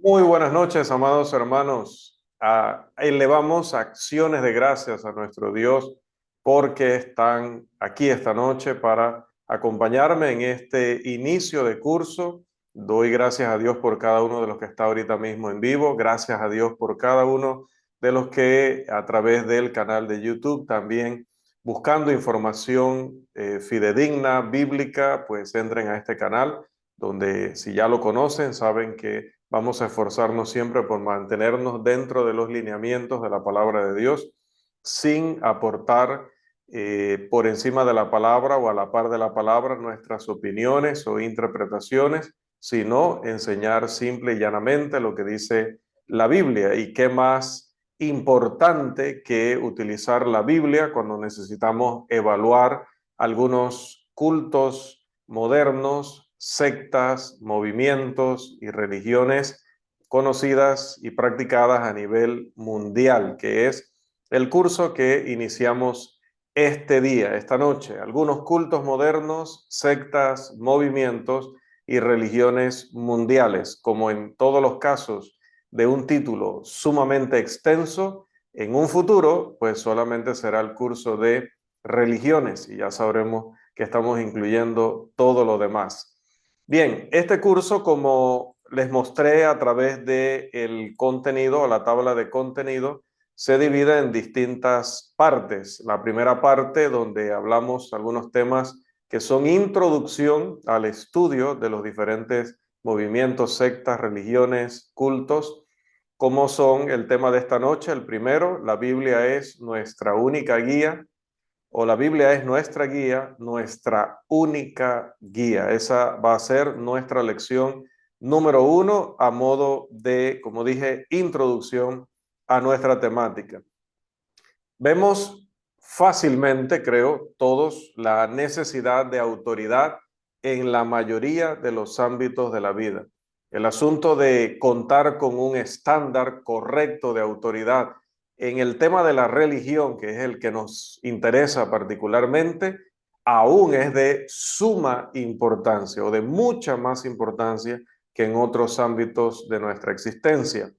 Muy buenas noches, amados hermanos. Elevamos acciones de gracias a nuestro Dios porque están aquí esta noche para acompañarme en este inicio de curso. Doy gracias a Dios por cada uno de los que está ahorita mismo en vivo. Gracias a Dios por cada uno de los que a través del canal de YouTube también buscando información fidedigna, bíblica, pues entren a este canal donde si ya lo conocen saben que vamos a esforzarnos siempre por mantenernos dentro de los lineamientos de la palabra de Dios, sin aportar por encima de la palabra o a la par de la palabra nuestras opiniones o interpretaciones, sino enseñar simple y llanamente lo que dice la Biblia. Y qué más importante que utilizar la Biblia cuando necesitamos evaluar algunos cultos modernos, sectas, movimientos y religiones conocidas y practicadas a nivel mundial, que es el curso que iniciamos este día, esta noche. Algunos cultos modernos, sectas, movimientos y religiones mundiales. Como en todos los casos de un título sumamente extenso, en un futuro, pues solamente será el curso de religiones y ya sabremos que estamos incluyendo todo lo demás. Bien, este curso, como les mostré a través del contenido o la tabla de contenido, se divide en distintas partes. La primera parte, donde hablamos algunos temas que son introducción al estudio de los diferentes movimientos, sectas, religiones, cultos, como son el tema de esta noche. El primero, la Biblia es nuestra única guía, o la Biblia es nuestra guía, nuestra única guía. Esa va a ser nuestra lección número uno a modo de, como dije, introducción a nuestra temática. Vemos fácilmente, creo, todos la necesidad de autoridad en la mayoría de los ámbitos de la vida. El asunto de contar con un estándar correcto de autoridad en el tema de la religión, que es el que nos interesa particularmente, aún es de suma importancia o de mucha más importancia que en otros ámbitos de nuestra existencia.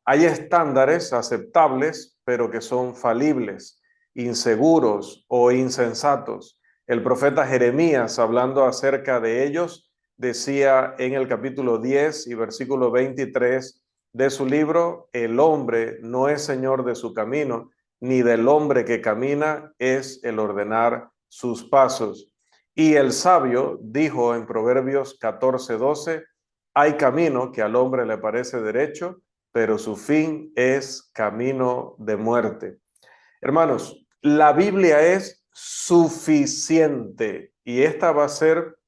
Hay estándares aceptables, pero que son falibles, inseguros o insensatos. El profeta Jeremías, hablando acerca de ellos, decía en el capítulo 10 y versículo 23 de su libro: el hombre no es señor de su camino, ni del hombre que camina es el ordenar sus pasos. Y el sabio dijo en Proverbios 14:12: hay camino que al hombre le parece derecho, pero su fin es camino de muerte. Hermanos, la Biblia es suficiente y este va a ser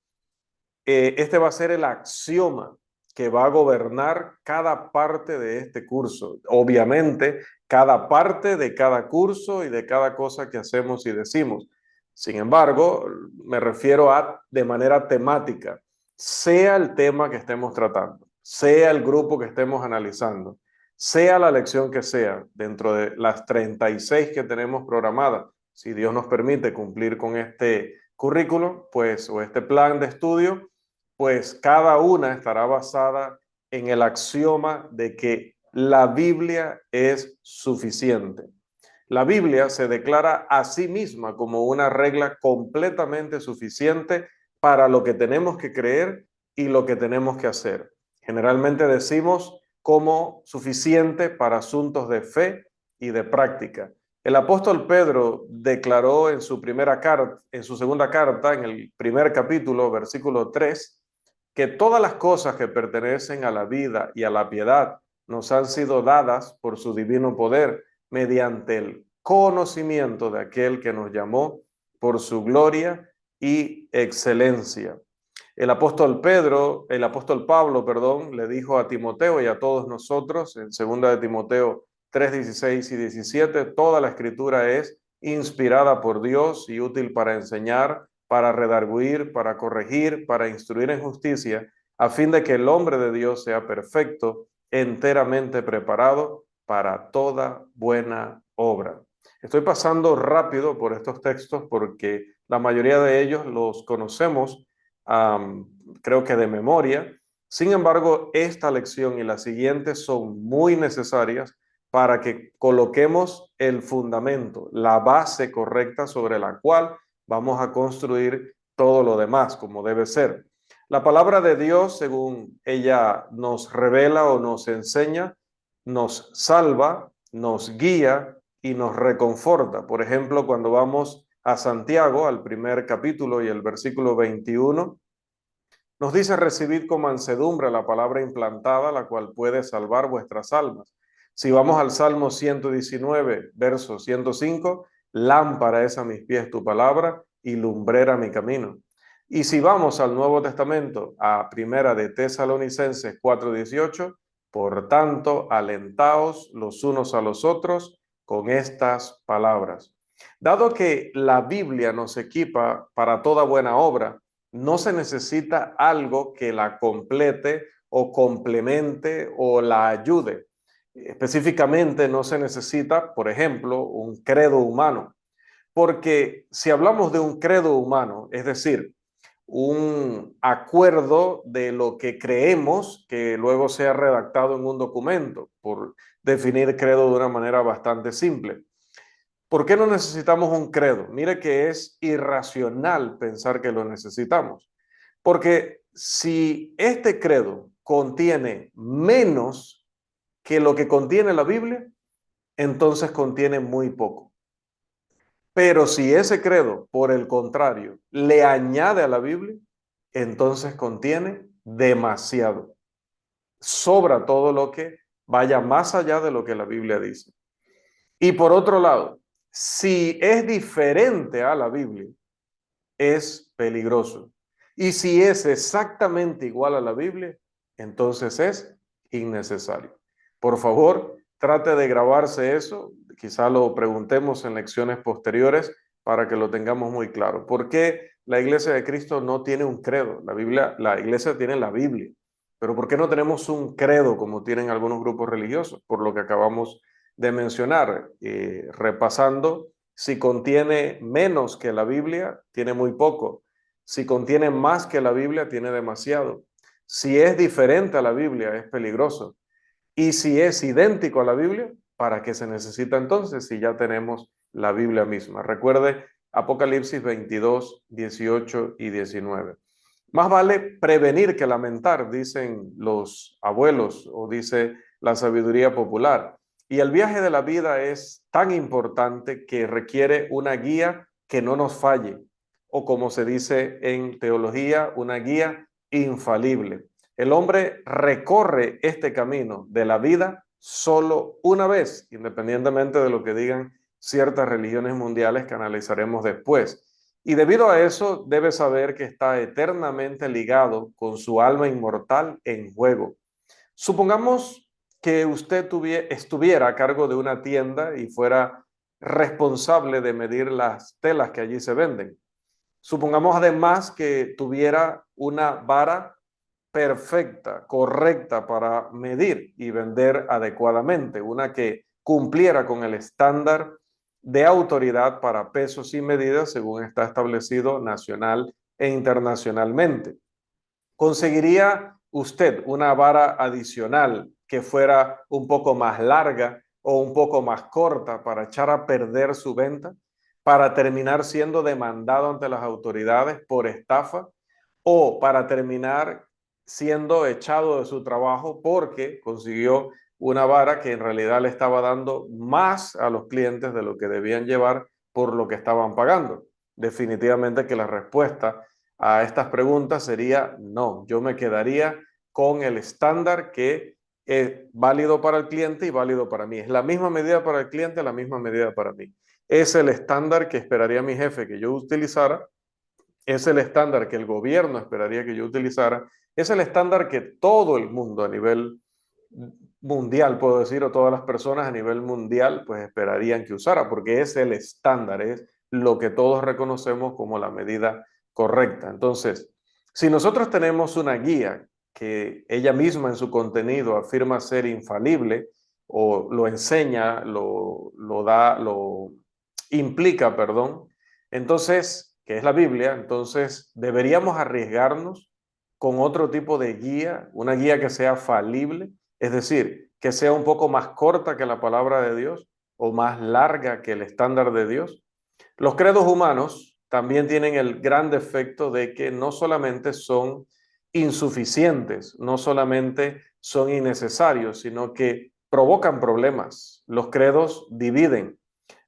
el axioma que va a gobernar cada parte de este curso. Obviamente, cada parte de cada curso y de cada cosa que hacemos y decimos. Sin embargo, me refiero a de manera temática, sea el tema que estemos tratando, sea el grupo que estemos analizando, sea la lección que sea, dentro de las 36 que tenemos programadas, si Dios nos permite cumplir con este currículo, pues, o este plan de estudio, pues cada una estará basada en el axioma de que la Biblia es suficiente. La Biblia se declara a sí misma como una regla completamente suficiente para lo que tenemos que creer y lo que tenemos que hacer. Generalmente decimos como suficiente para asuntos de fe y de práctica. El apóstol Pedro declaró en su primera carta, en su segunda carta, en el primer capítulo, versículo 3, que todas las cosas que pertenecen a la vida y a la piedad nos han sido dadas por su divino poder mediante el conocimiento de aquel que nos llamó por su gloria y excelencia. El apóstol Pablo, perdón, le dijo a Timoteo y a todos nosotros en 2 de Timoteo 3:16 y 17, toda la escritura es inspirada por Dios y útil para enseñar, para redarguir, para corregir, para instruir en justicia, a fin de que el hombre de Dios sea perfecto, enteramente preparado para toda buena obra. Estoy pasando rápido por estos textos porque la mayoría de ellos los conocemos, creo que de memoria, Sin embargo, esta lección y las siguientes son muy necesarias para que coloquemos el fundamento, la base correcta sobre la cual vamos a construir todo lo demás como debe ser. La palabra de Dios, según ella nos revela o nos enseña, nos salva, nos guía y nos reconforta. Por ejemplo, cuando vamos a Santiago, al primer capítulo y el versículo 21, nos dice: recibid con mansedumbre la palabra implantada, la cual puede salvar vuestras almas. Si vamos al Salmo 119, verso 105, lámpara es a mis pies tu palabra y lumbrera mi camino. Y si vamos al Nuevo Testamento, a Primera de Tesalonicenses 4:18, por tanto, alentaos los unos a los otros con estas palabras. Dado que la Biblia nos equipa para toda buena obra, no se necesita algo que la complete o complemente o la ayude. Específicamente no se necesita, por ejemplo, un credo humano, porque si hablamos de un credo humano, es decir, un acuerdo de lo que creemos que luego sea redactado en un documento, por definir credo de una manera bastante simple. ¿Por qué no necesitamos un credo? Mire que es irracional pensar que lo necesitamos. Porque si este credo contiene menos que lo que contiene la Biblia, entonces contiene muy poco. Pero si ese credo, por el contrario, le añade a la Biblia, entonces contiene demasiado. Sobra todo lo que vaya más allá de lo que la Biblia dice. Y por otro lado, si es diferente a la Biblia, es peligroso. Y si es exactamente igual a la Biblia, entonces es innecesario. Por favor, trate de grabarse eso. Quizá lo preguntemos en lecciones posteriores para que lo tengamos muy claro. ¿Por qué la Iglesia de Cristo no tiene un credo? La Iglesia tiene la Biblia. Pero ¿por qué no tenemos un credo como tienen algunos grupos religiosos? Por lo que acabamos de mencionar, repasando. Si contiene menos que la Biblia, tiene muy poco. Si contiene más que la Biblia, tiene demasiado. Si es diferente a la Biblia, es peligroso. Y si es idéntico a la Biblia, ¿para qué se necesita entonces si ya tenemos la Biblia misma? Recuerde Apocalipsis 22, 18 y 19. Más vale prevenir que lamentar, dicen los abuelos o dice la sabiduría popular. Y el viaje de la vida es tan importante que requiere una guía que no nos falle, o como se dice en teología, una guía infalible. El hombre recorre este camino de la vida solo una vez, independientemente de lo que digan ciertas religiones mundiales que analizaremos después. Y debido a eso, debe saber que está eternamente ligado con su alma inmortal en juego. Supongamos que usted estuviera a cargo de una tienda y fuera responsable de medir las telas que allí se venden. Supongamos además que tuviera una vara perfecta, correcta para medir y vender adecuadamente, una que cumpliera con el estándar de autoridad para pesos y medidas según está establecido nacional e internacionalmente. ¿Conseguiría usted una vara adicional que fuera un poco más larga o un poco más corta para echar a perder su venta, para terminar siendo demandado ante las autoridades por estafa o para terminar siendo echado de su trabajo porque consiguió una vara que en realidad le estaba dando más a los clientes de lo que debían llevar por lo que estaban pagando? Definitivamente que la respuesta a estas preguntas sería no. Yo me quedaría con el estándar que es válido para el cliente y válido para mí. Es la misma medida para el cliente, la misma medida para mí. Es el estándar que esperaría mi jefe que yo utilizara, es el estándar que el gobierno esperaría que yo utilizara, es el estándar que todo el mundo a nivel mundial, puedo decir, o todas las personas a nivel mundial, pues esperarían que usara, porque es el estándar, es lo que todos reconocemos como la medida correcta. Entonces, si nosotros tenemos una guía que ella misma en su contenido afirma ser infalible, o lo enseña, lo da, lo implica, perdón, entonces, que es la Biblia, entonces deberíamos arriesgarnos con otro tipo de guía, una guía que sea falible, es decir, que sea un poco más corta que la palabra de Dios o más larga que el estándar de Dios. Los credos humanos también tienen el gran defecto de que no solamente son insuficientes, no solamente son innecesarios, sino que provocan problemas. Los credos dividen.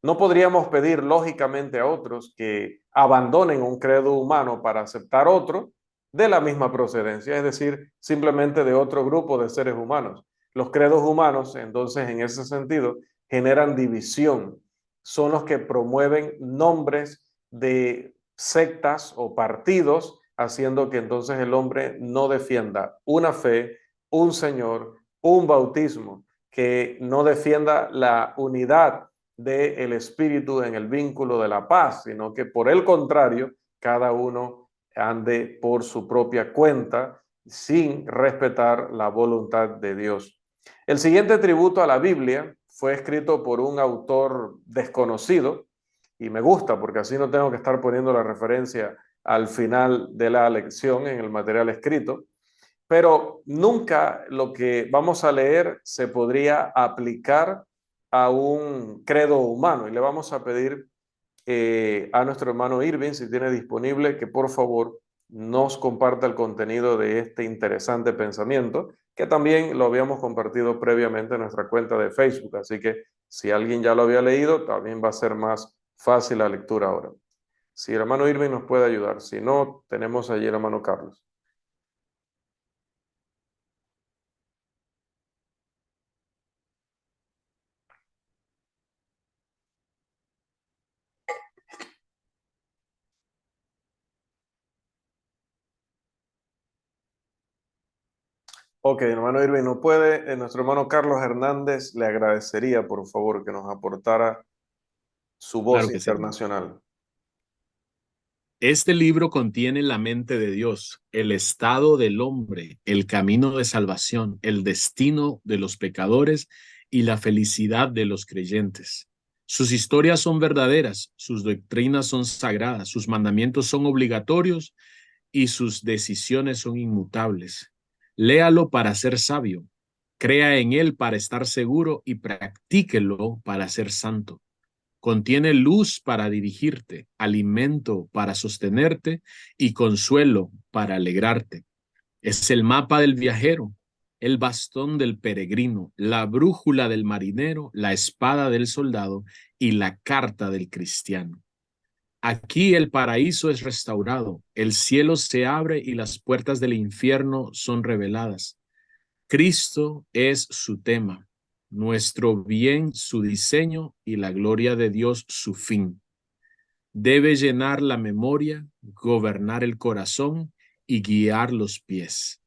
No podríamos pedir lógicamente a otros que abandonen un credo humano para aceptar otro de la misma procedencia, es decir, simplemente de otro grupo de seres humanos. Los credos humanos, entonces, en ese sentido, generan división. Son los que promueven nombres de sectas o partidos, haciendo que entonces el hombre no defienda una fe, un Señor, un bautismo, que no defienda la unidad del espíritu en el vínculo de la paz, sino que por el contrario, cada uno ande por su propia cuenta sin respetar la voluntad de Dios. El siguiente tributo a la Biblia fue escrito por un autor desconocido y me gusta porque así no tengo que estar poniendo la referencia al final de la lección en el material escrito, pero nunca lo que vamos a leer se podría aplicar a un credo humano y le vamos a pedir a nuestro hermano Irving, si tiene disponible, que por favor nos comparta el contenido de este interesante pensamiento, que también lo habíamos compartido previamente en nuestra cuenta de Facebook. Así que si alguien ya lo había leído, también va a ser más fácil la lectura ahora. Si el hermano Irving nos puede ayudar, si no, tenemos allí el hermano Carlos. Ok, hermano Irving no puede. Nuestro hermano Carlos Hernández le agradecería, por favor, que nos aportara su voz Claro que sí, hermano. internacional. Este libro contiene la mente de Dios, el estado del hombre, el camino de salvación, el destino de los pecadores y la felicidad de los creyentes. Sus historias son verdaderas, sus doctrinas son sagradas, sus mandamientos son obligatorios y sus decisiones son inmutables. Léalo para ser sabio, crea en él para estar seguro y practíquelo para ser santo. Contiene luz para dirigirte, alimento para sostenerte y consuelo para alegrarte. Es el mapa del viajero, el bastón del peregrino, la brújula del marinero, la espada del soldado y la carta del cristiano. Aquí el paraíso es restaurado, el cielo se abre y las puertas del infierno son reveladas. Cristo es su tema, nuestro bien su diseño y la gloria de Dios su fin. Debe llenar la memoria, gobernar el corazón y guiar los pies.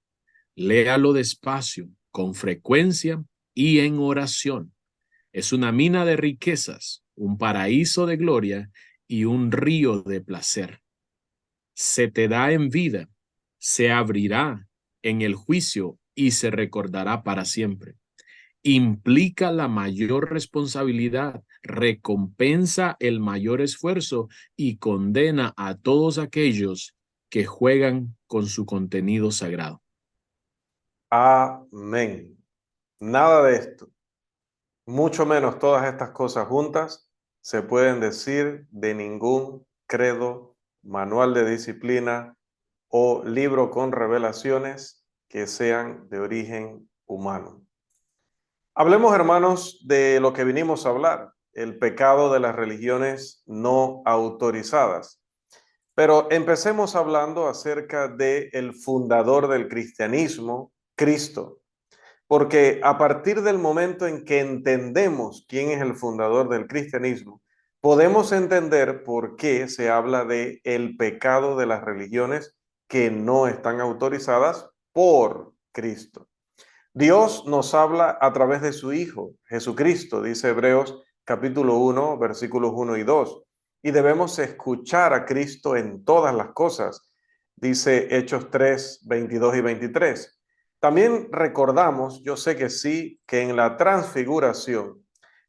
Léalo despacio, con frecuencia y en oración. Es una mina de riquezas, un paraíso de gloria y un río de placer. Se te da en vida, se abrirá en el juicio y se recordará para siempre. Implica la mayor responsabilidad, recompensa el mayor esfuerzo y condena a todos aquellos que juegan con su contenido sagrado. Amén. Nada de esto, mucho menos todas estas cosas juntas, se pueden decir de ningún credo, manual de disciplina o libro con revelaciones que sean de origen humano. Hablemos, hermanos, de lo que vinimos a hablar, el pecado de las religiones no autorizadas. Pero empecemos hablando acerca de el fundador del cristianismo, Cristo. Porque a partir del momento en que entendemos quién es el fundador del cristianismo, podemos entender por qué se habla de el pecado de las religiones que no están autorizadas por Cristo. Dios nos habla a través de su Hijo, Jesucristo, dice Hebreos capítulo 1, versículos 1 y 2. Y debemos escuchar a Cristo en todas las cosas, dice Hechos 3, 22 y 23. También recordamos, yo sé que sí, que en la transfiguración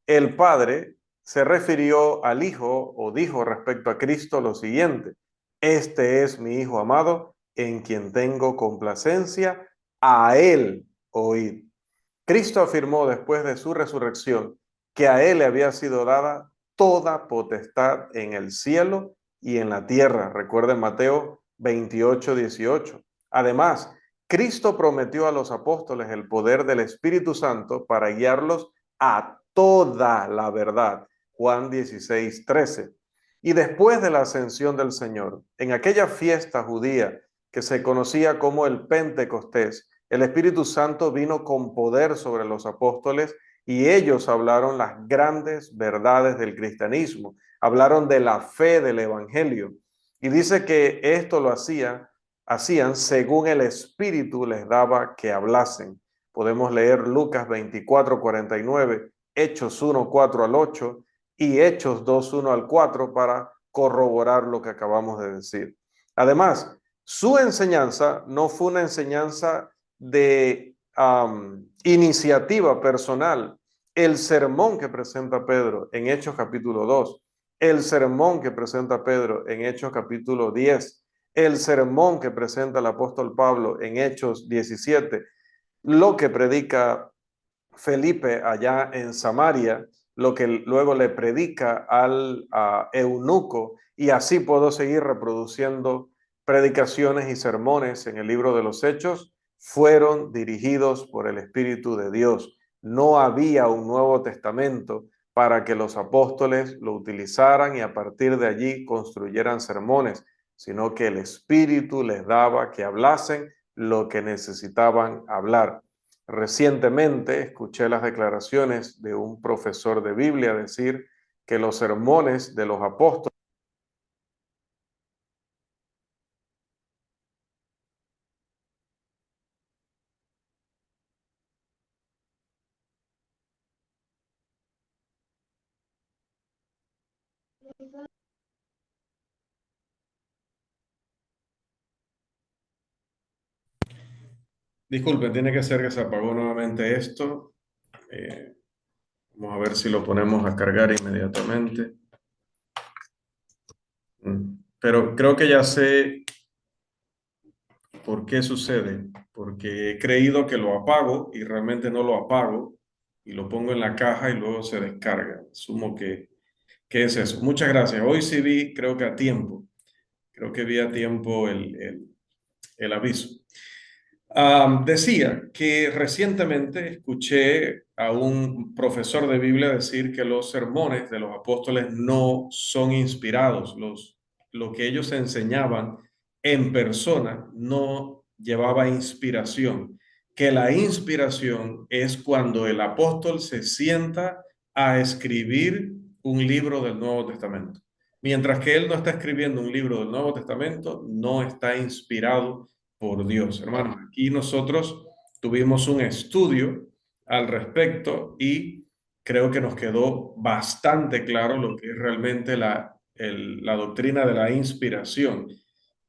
el Padre se refirió al Hijo o dijo respecto a Cristo lo siguiente: este es mi Hijo amado en quien tengo complacencia, a él oíd. Cristo afirmó después de su resurrección que a él le había sido dada toda potestad en el cielo y en la tierra. Recuerden Mateo 28:18. Además, Cristo prometió a los apóstoles el poder del Espíritu Santo para guiarlos a toda la verdad. Juan 16:13. Y después de la ascensión del Señor, en aquella fiesta judía que se conocía como el Pentecostés, el Espíritu Santo vino con poder sobre los apóstoles y ellos hablaron las grandes verdades del cristianismo, hablaron de la fe del evangelio. Y dice que esto lo hacían según el Espíritu les daba que hablasen. Podemos leer Lucas 24:49, Hechos 1:4 al 8 y Hechos 2:1 al 4 para corroborar lo que acabamos de decir. Además, su enseñanza no fue una enseñanza de iniciativa personal. El sermón que presenta Pedro en Hechos capítulo 2, el sermón que presenta Pedro en Hechos capítulo 10, el sermón que presenta el apóstol Pablo en Hechos 17, lo que predica Felipe allá en Samaria, lo que luego le predica al eunuco, y así puedo seguir reproduciendo predicaciones y sermones en el libro de los Hechos, fueron dirigidos por el Espíritu de Dios. No había un Nuevo Testamento para que los apóstoles lo utilizaran y a partir de allí construyeran sermones, sino que el Espíritu les daba que hablasen lo que necesitaban hablar. Recientemente escuché las declaraciones de un profesor de Biblia decir que los sermones de los apóstoles. Disculpen, tiene que ser que se apagó nuevamente esto. Vamos a ver si lo ponemos a cargar inmediatamente. Pero creo que ya sé por qué sucede. Porque he creído que lo apago y realmente no lo apago y lo pongo en la caja y luego se descarga. Asumo que es eso. Muchas gracias. Hoy sí vi, creo que a tiempo. Creo que vi a tiempo el aviso. Decía que recientemente escuché a un profesor de Biblia decir que los sermones de los apóstoles no son inspirados. Lo que ellos enseñaban en persona no llevaba inspiración, que la inspiración es cuando el apóstol se sienta a escribir un libro del Nuevo Testamento. Mientras que él no está escribiendo un libro del Nuevo Testamento, no está inspirado por Dios. Hermanos, aquí nosotros tuvimos un estudio al respecto y creo que nos quedó bastante claro lo que es realmente la doctrina de la inspiración.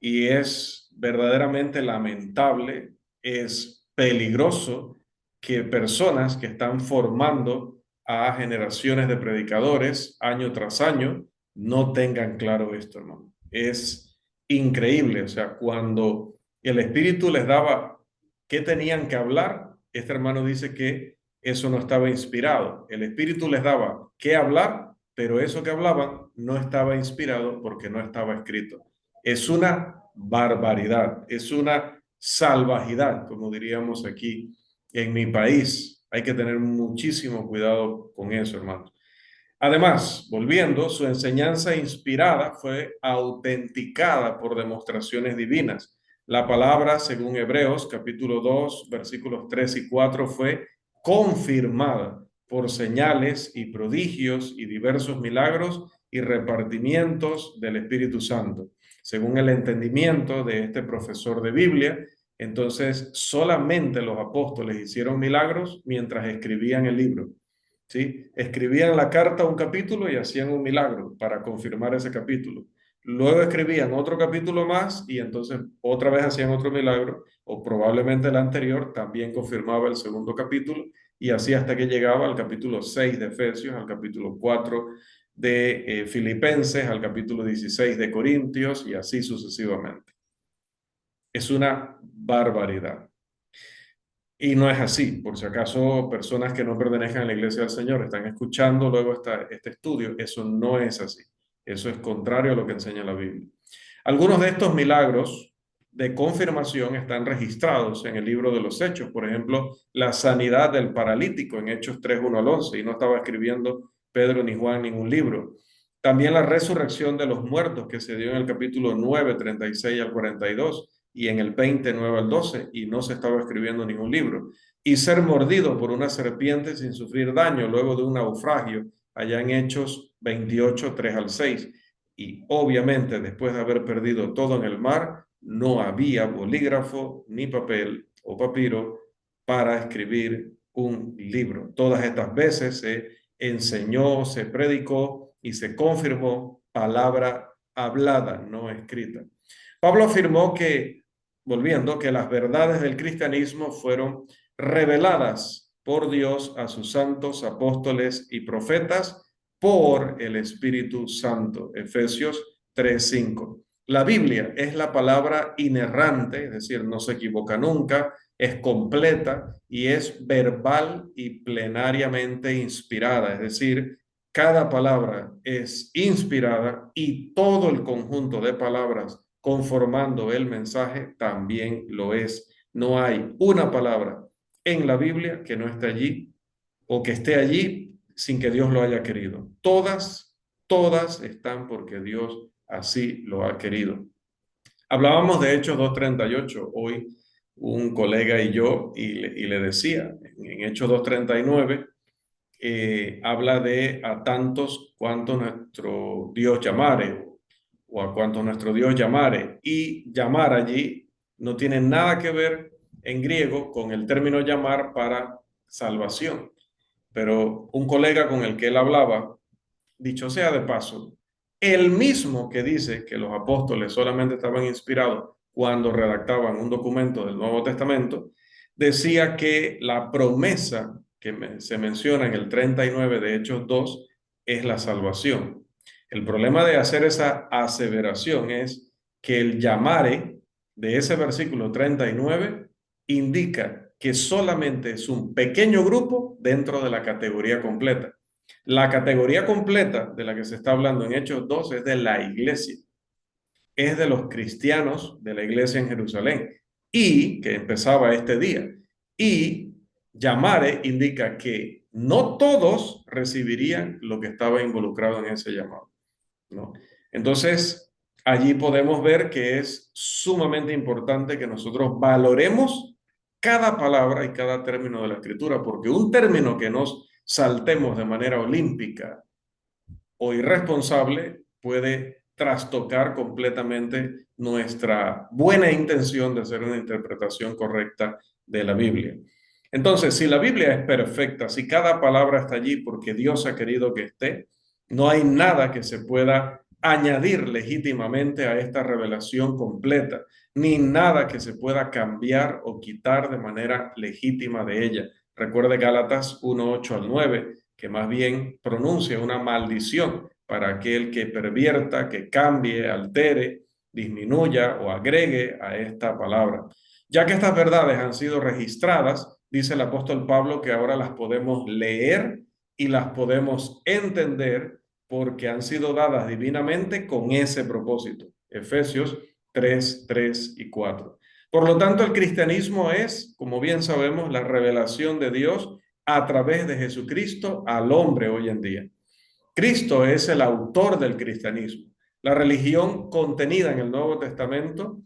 Y es verdaderamente lamentable, es peligroso que personas que están formando a generaciones de predicadores año tras año no tengan claro esto, hermano. Es increíble, o sea, cuando el Espíritu les daba qué tenían que hablar, este hermano dice que eso no estaba inspirado. El Espíritu les daba qué hablar, pero eso que hablaban no estaba inspirado porque no estaba escrito. Es una barbaridad, es una salvajidad, como diríamos aquí en mi país. Hay que tener muchísimo cuidado con eso, hermanos. Además, volviendo, su enseñanza inspirada fue autenticada por demostraciones divinas. La palabra, según Hebreos capítulo 2, versículos 3 y 4, fue confirmada por señales y prodigios y diversos milagros y repartimientos del Espíritu Santo. Según el entendimiento de este profesor de Biblia, entonces solamente los apóstoles hicieron milagros mientras escribían el libro. ¿Sí? Escribían la carta un capítulo y hacían un milagro para confirmar ese capítulo. Luego escribían otro capítulo más y entonces otra vez hacían otro milagro, o probablemente el anterior también confirmaba el segundo capítulo, y así hasta que llegaba al capítulo 6 de Efesios, al capítulo 4 de Filipenses, al capítulo 16 de Corintios y así sucesivamente. Es una barbaridad. Y no es así. Por si acaso, personas que no pertenezcan a la Iglesia del Señor están escuchando luego este estudio. Eso no es así. Eso es contrario a lo que enseña la Biblia. Algunos de estos milagros de confirmación están registrados en el libro de los Hechos. Por ejemplo, la sanidad del paralítico en Hechos 3, 1 al 11. Y no estaba escribiendo Pedro ni Juan ningún libro. También la resurrección de los muertos que se dio en el capítulo 9, 36 al 42 y en el 29 al 12, y no se estaba escribiendo ningún libro. Y ser mordido por una serpiente sin sufrir daño luego de un naufragio, allá en Hechos 28, 3 al 6. Y obviamente, después de haber perdido todo en el mar, no había bolígrafo ni papel o papiro para escribir un libro. Todas estas veces se enseñó, se predicó y se confirmó palabra hablada, no escrita. Pablo afirmó que, volviendo, que las verdades del cristianismo fueron reveladas por Dios a sus santos apóstoles y profetas por el Espíritu Santo. Efesios 3:5. La Biblia es la palabra inerrante, es decir, no se equivoca nunca, es completa y es verbal y plenariamente inspirada, es decir, cada palabra es inspirada y todo el conjunto de palabras conformando el mensaje también lo es. No hay una palabra en la Biblia que no esté allí o que esté allí sin que Dios lo haya querido. Todas están porque Dios así lo ha querido. Hablábamos de Hechos 2:38 hoy, un colega y yo, y le decía, en Hechos 2:39, habla de a tantos cuanto nuestro Dios llamare, o a cuanto nuestro Dios llamare. Y llamar allí no tiene nada que ver en griego con el término llamar para salvación. Pero un colega con el que él hablaba, dicho sea de paso, el mismo que dice que los apóstoles solamente estaban inspirados cuando redactaban un documento del Nuevo Testamento, decía que la promesa que se menciona en el 39 de Hechos 2 es la salvación. El problema de hacer esa aseveración es que el llamare de ese versículo 39 indica que solamente es un pequeño grupo dentro de la categoría completa. La categoría completa de la que se está hablando en Hechos 2 es de la iglesia, es de los cristianos de la iglesia en Jerusalén y que empezaba este día. Y llamare indica que no todos recibirían lo que estaba involucrado en ese llamado, ¿no? Entonces, allí podemos ver que es sumamente importante que nosotros valoremos cada palabra y cada término de la escritura, porque un término que nos saltemos de manera olímpica o irresponsable puede trastocar completamente nuestra buena intención de hacer una interpretación correcta de la Biblia. Entonces, si la Biblia es perfecta, si cada palabra está allí porque Dios ha querido que esté, no hay nada que se pueda añadir legítimamente a esta revelación completa, ni nada que se pueda cambiar o quitar de manera legítima de ella. Recuerde Gálatas 1:8 al 9, que más bien pronuncia una maldición para aquel que pervierta, que cambie, altere, disminuya o agregue a esta palabra. Ya que estas verdades han sido registradas, dice el apóstol Pablo que ahora las podemos leer y las podemos entender porque han sido dadas divinamente con ese propósito. Efesios 3, 3 y 4. Por lo tanto, el cristianismo es, como bien sabemos, la revelación de Dios a través de Jesucristo al hombre hoy en día. Cristo es el autor del cristianismo. La religión contenida en el Nuevo Testamento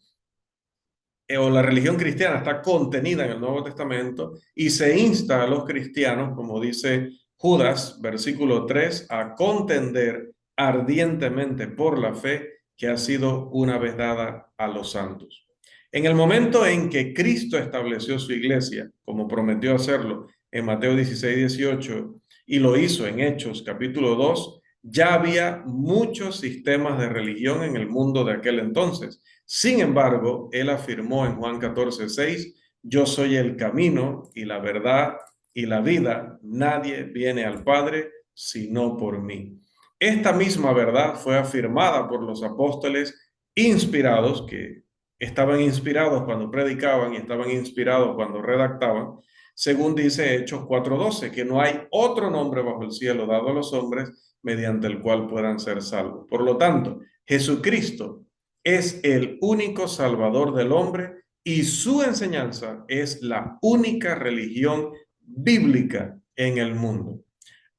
o la religión cristiana está contenida en el Nuevo Testamento y se insta a los cristianos, como dice Judas, versículo 3, a contender ardientemente por la fe que ha sido una vez dada a los santos. En el momento en que Cristo estableció su iglesia, como prometió hacerlo en Mateo 16, 18, y lo hizo en Hechos capítulo 2, ya había muchos sistemas de religión en el mundo de aquel entonces. Sin embargo, él afirmó en Juan 14:6, yo soy el camino y la verdad y la vida. Nadie viene al Padre sino por mí. Esta misma verdad fue afirmada por los apóstoles inspirados, que estaban inspirados cuando predicaban y estaban inspirados cuando redactaban, según dice Hechos 4:12, que no hay otro nombre bajo el cielo dado a los hombres mediante el cual puedan ser salvos. Por lo tanto, Jesucristo es el único Salvador del hombre y su enseñanza es la única religión bíblica en el mundo.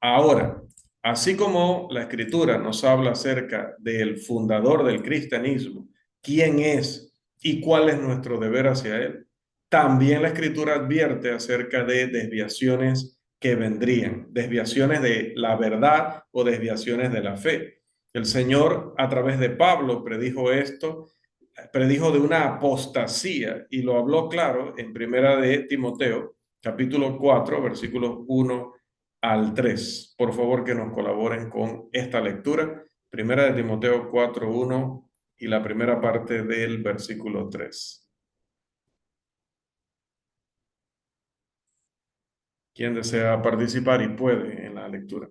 Ahora, así como la Escritura nos habla acerca del fundador del cristianismo, quién es y cuál es nuestro deber hacia él, también la Escritura advierte acerca de desviaciones que vendrían, desviaciones de la verdad o desviaciones de la fe. El Señor, a través de Pablo, predijo esto, predijo de una apostasía y lo habló claro en Primera de Timoteo, capítulo 4, versículos 1 al 3. Por favor, que nos colaboren con esta lectura. Primera de Timoteo 4:1 y la primera parte del versículo 3. ¿Quién desea participar y puede en la lectura?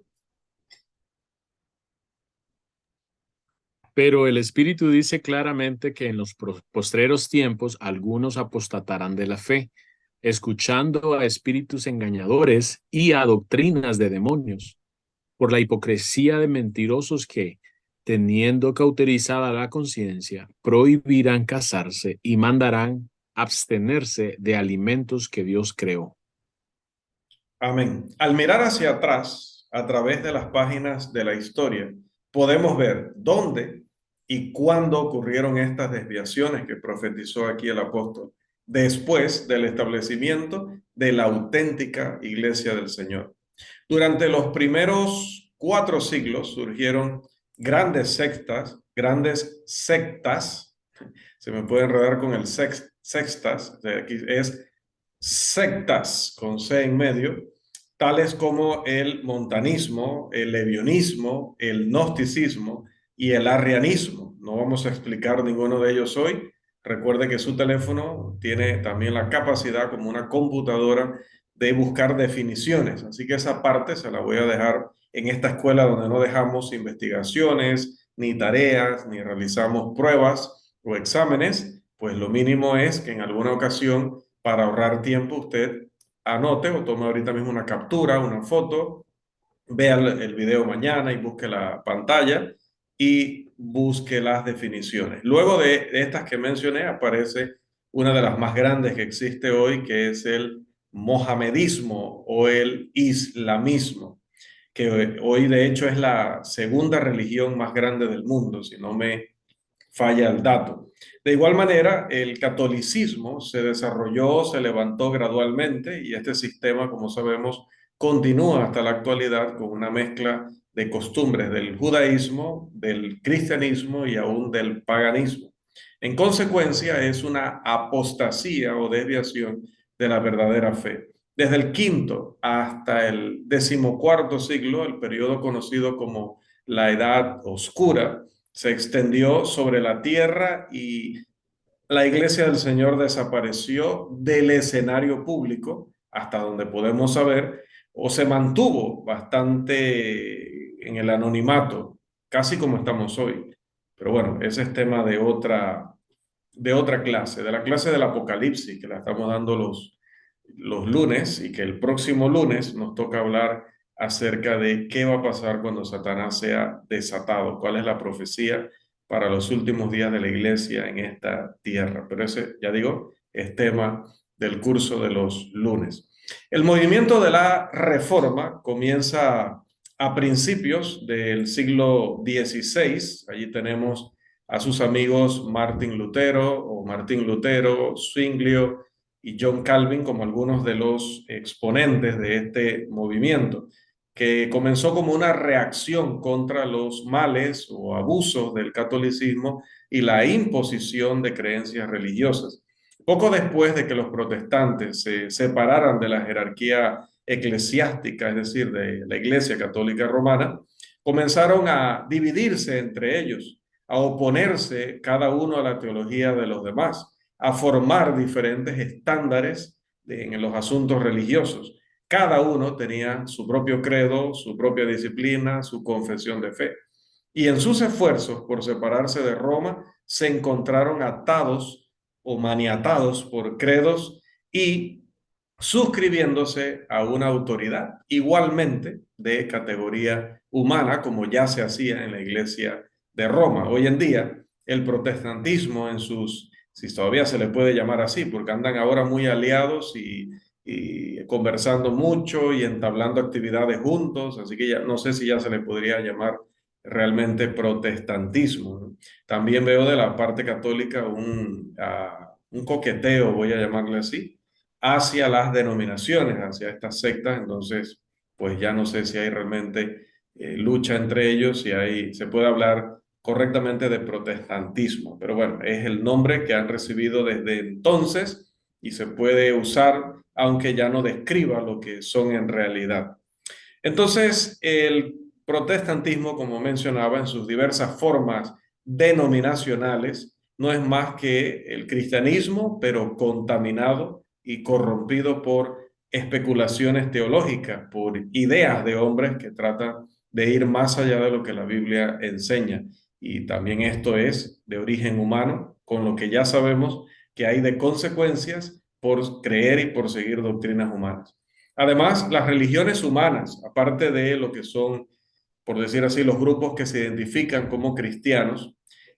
Pero el Espíritu dice claramente que en los postreros tiempos algunos apostatarán de la fe, escuchando a espíritus engañadores y a doctrinas de demonios, por la hipocresía de mentirosos que, teniendo cauterizada la conciencia, prohibirán casarse y mandarán abstenerse de alimentos que Dios creó. Amén. Al mirar hacia atrás, a través de las páginas de la historia, podemos ver dónde y cuándo ocurrieron estas desviaciones que profetizó aquí el apóstol, después del establecimiento de la auténtica iglesia del Señor. Durante los primeros 4 siglos surgieron grandes sectas, se me puede enredar con el sextas, aquí es sectas con C en medio, tales como el montanismo, el levionismo, el gnosticismo y el arrianismo. No vamos a explicar ninguno de ellos hoy. Recuerde que su teléfono tiene también la capacidad, como una computadora, de buscar definiciones. Así que esa parte se la voy a dejar en esta escuela donde no dejamos investigaciones, ni tareas, ni realizamos pruebas o exámenes. Pues lo mínimo es que en alguna ocasión, para ahorrar tiempo, usted anote o tome ahorita mismo una captura, una foto, vea el video mañana y busque la pantalla y busque las definiciones. Luego de estas que mencioné aparece una de las más grandes que existe hoy, que es el mohamedismo o el islamismo, que hoy de hecho es la segunda religión más grande del mundo, si no me falla el dato. De igual manera, el catolicismo se desarrolló, se levantó gradualmente y este sistema, como sabemos, continúa hasta la actualidad con una mezcla de costumbres del judaísmo, del cristianismo y aún del paganismo. En consecuencia, es una apostasía o desviación de la verdadera fe. Desde el quinto hasta el 14.º siglo, el periodo conocido como la Edad Oscura, se extendió sobre la tierra y la iglesia del Señor desapareció del escenario público, hasta donde podemos saber, o se mantuvo bastante en el anonimato, casi como estamos hoy. Pero bueno, ese es tema de otra clase, de la clase del Apocalipsis, que la estamos dando los lunes y que el próximo lunes nos toca hablar acerca de qué va a pasar cuando Satanás sea desatado, cuál es la profecía para los últimos días de la iglesia en esta tierra. Pero ese, ya digo, es tema del curso de los lunes. El movimiento de la Reforma comienza a principios del siglo XVI. Allí tenemos a sus amigos Martín Lutero, Zwinglio y John Calvin como algunos de los exponentes de este movimiento, que comenzó como una reacción contra los males o abusos del catolicismo y la imposición de creencias religiosas. Poco después de que los protestantes se separaran de la jerarquía eclesiástica, es decir, de la Iglesia Católica Romana, comenzaron a dividirse entre ellos, a oponerse cada uno a la teología de los demás, a formar diferentes estándares en los asuntos religiosos. Cada uno tenía su propio credo, su propia disciplina, su confesión de fe. Y en sus esfuerzos por separarse de Roma, se encontraron atados o maniatados por credos y suscribiéndose a una autoridad igualmente de categoría humana, como ya se hacía en la iglesia de Roma. Hoy en día, el protestantismo en sus, si todavía se le puede llamar así, porque andan ahora muy aliados y conversando mucho y entablando actividades juntos, así que ya no sé si ya se le podría llamar realmente protestantismo, ¿no? También veo de la parte católica un coqueteo, voy a llamarle así, hacia las denominaciones, hacia estas sectas. Entonces, pues ya no sé si hay realmente lucha entre ellos, si hay, se puede hablar correctamente de protestantismo, pero bueno, es el nombre que han recibido desde entonces y se puede usar aunque ya no describa lo que son en realidad. Entonces, el protestantismo, como mencionaba, en sus diversas formas denominacionales, no es más que el cristianismo, pero contaminado y corrompido por especulaciones teológicas, por ideas de hombres que tratan de ir más allá de lo que la Biblia enseña. Y también esto es de origen humano, con lo que ya sabemos que hay de consecuencias por creer y por seguir doctrinas humanas. Además, las religiones humanas, aparte de lo que son, por decir así, los grupos que se identifican como cristianos,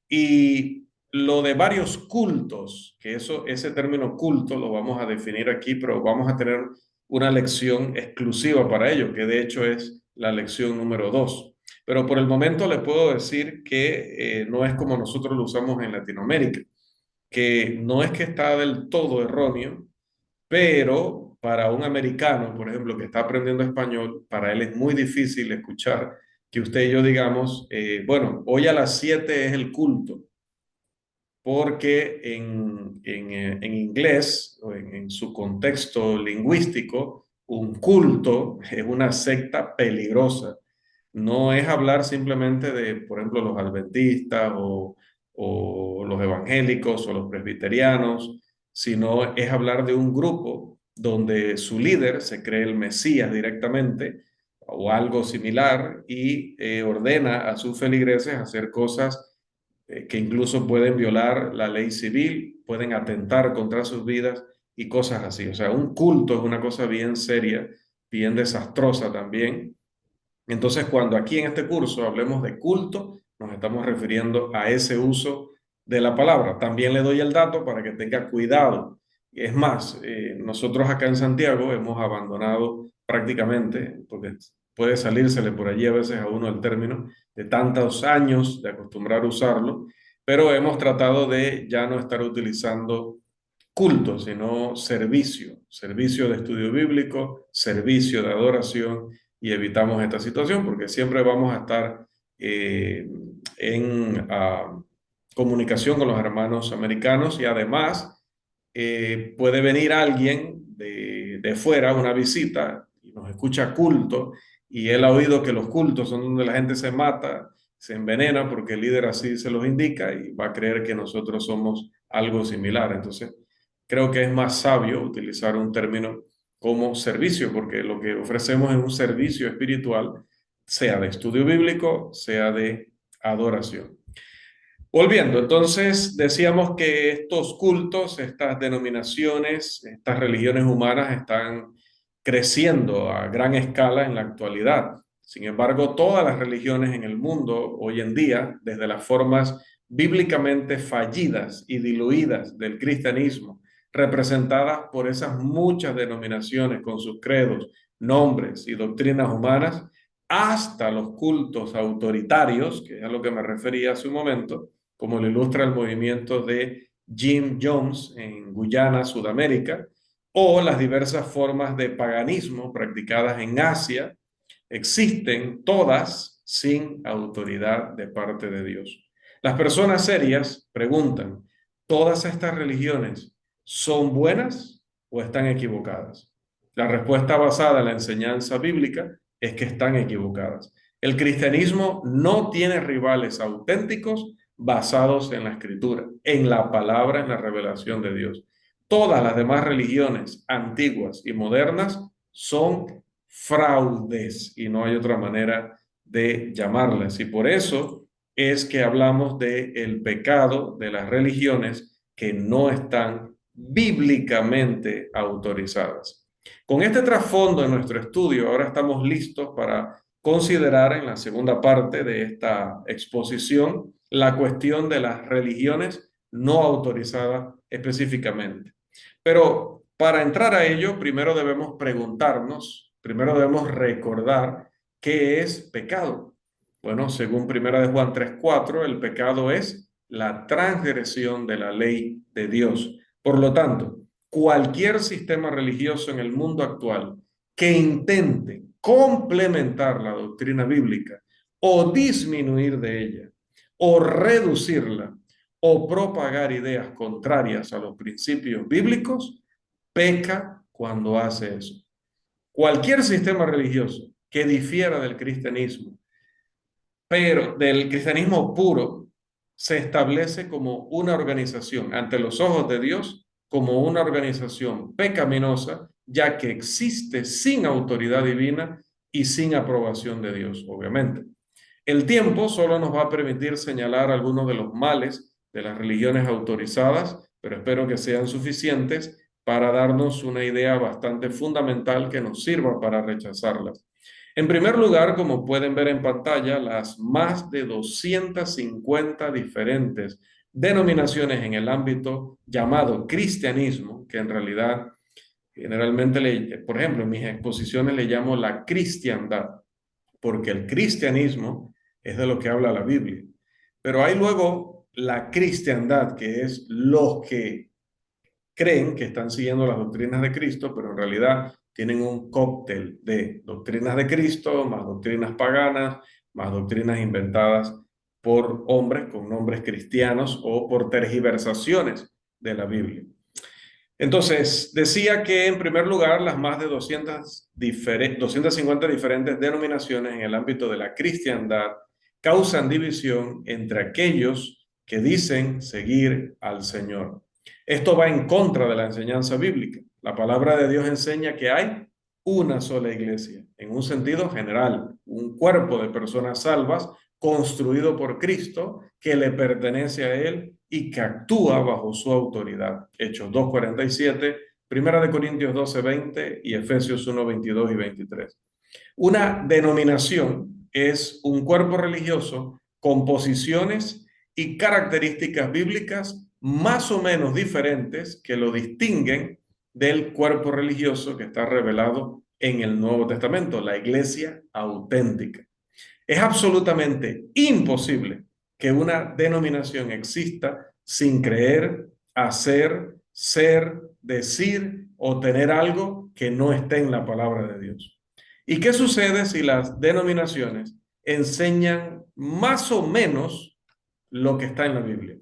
y lo de varios cultos, que eso, ese término culto lo vamos a definir aquí, pero vamos a tener una lección exclusiva para ello, que de hecho es la lección número 2. Pero por el momento le puedo decir que no es como nosotros lo usamos en Latinoamérica, que no es que está del todo erróneo, pero para un americano, por ejemplo, que está aprendiendo español, para él es muy difícil escuchar que usted y yo digamos, bueno, hoy a las 7 es el culto, porque en inglés o en su contexto lingüístico, un culto es una secta peligrosa. No es hablar simplemente de, por ejemplo, los adventistas o los evangélicos o los presbiterianos, sino es hablar de un grupo donde su líder se cree el Mesías directamente o algo similar y ordena a sus feligreses hacer cosas que incluso pueden violar la ley civil, pueden atentar contra sus vidas y cosas así. O sea, un culto es una cosa bien seria, bien desastrosa también. Entonces, cuando aquí en este curso hablemos de culto, nos estamos refiriendo a ese uso de la palabra. También le doy el dato para que tenga cuidado. Es más, nosotros acá en Santiago hemos abandonado prácticamente, porque puede salírsele por allí a veces a uno el término, de tantos años de acostumbrar a usarlo, pero hemos tratado de ya no estar utilizando culto, sino servicio, servicio de estudio bíblico, servicio de adoración, y evitamos esta situación porque siempre vamos a estar en comunicación con los hermanos americanos y además puede venir alguien de fuera, una visita, y nos escucha culto, y él ha oído que los cultos son donde la gente se mata, se envenena porque el líder así se los indica y va a creer que nosotros somos algo similar. Entonces, creo que es más sabio utilizar un término como servicio, porque lo que ofrecemos es un servicio espiritual, sea de estudio bíblico, sea de adoración. Volviendo, entonces decíamos que estos cultos, estas denominaciones, estas religiones humanas están creciendo a gran escala en la actualidad. Sin embargo, todas las religiones en el mundo hoy en día, desde las formas bíblicamente fallidas y diluidas del cristianismo, representadas por esas muchas denominaciones con sus credos, nombres y doctrinas humanas, hasta los cultos autoritarios, que es a lo que me refería hace un momento, como lo ilustra el movimiento de Jim Jones en Guyana, Sudamérica, o las diversas formas de paganismo practicadas en Asia, existen todas sin autoridad de parte de Dios. Las personas serias preguntan, ¿todas estas religiones son buenas o están equivocadas? La respuesta basada en la enseñanza bíblica es que están equivocadas. El cristianismo no tiene rivales auténticos basados en la escritura, en la palabra, en la revelación de Dios. Todas las demás religiones antiguas y modernas son fraudes y no hay otra manera de llamarlas. Y por eso es que hablamos de el pecado de las religiones que no están bíblicamente autorizadas. Con este trasfondo en nuestro estudio, ahora estamos listos para considerar en la segunda parte de esta exposición la cuestión de las religiones no autorizadas específicamente. Pero para entrar a ello, primero debemos preguntarnos, primero debemos recordar qué es pecado. Bueno, según Primera de Juan 3:4, el pecado es la transgresión de la ley de Dios. Por lo tanto, cualquier sistema religioso en el mundo actual que intente complementar la doctrina bíblica o disminuir de ella o reducirla o propagar ideas contrarias a los principios bíblicos, peca cuando hace eso. Cualquier sistema religioso que difiera del cristianismo, pero del cristianismo puro, se establece como una organización ante los ojos de Dios, como una organización pecaminosa, ya que existe sin autoridad divina y sin aprobación de Dios, obviamente. El tiempo solo nos va a permitir señalar algunos de los males de las religiones autorizadas, pero espero que sean suficientes para darnos una idea bastante fundamental que nos sirva para rechazarlas. En primer lugar, como pueden ver en pantalla, las más de 250 diferentes denominaciones en el ámbito llamado cristianismo, que en realidad generalmente, por ejemplo, en mis exposiciones le llamo la cristiandad, porque el cristianismo es de lo que habla la Biblia. Pero hay luego la cristiandad, que es los que creen que están siguiendo las doctrinas de Cristo, pero en realidad tienen un cóctel de doctrinas de Cristo, más doctrinas paganas, más doctrinas inventadas por hombres con nombres cristianos o por tergiversaciones de la Biblia. Entonces, decía que en primer lugar, las más de 250 diferentes denominaciones en el ámbito de la cristiandad causan división entre aquellos que dicen seguir al Señor. Esto va en contra de la enseñanza bíblica. La palabra de Dios enseña que hay una sola iglesia, en un sentido general, un cuerpo de personas salvas construido por Cristo que le pertenece a Él y que actúa bajo su autoridad. Hechos 2:47, Primera de Corintios 12:20 y Efesios 1:22 y 23. Una denominación es un cuerpo religioso con posiciones y características bíblicas más o menos diferentes que lo distinguen del cuerpo religioso que está revelado en el Nuevo Testamento, la iglesia auténtica. Es absolutamente imposible que una denominación exista sin creer, hacer, ser, decir o tener algo que no esté en la palabra de Dios. ¿Y qué sucede si las denominaciones enseñan más o menos lo que está en la Biblia?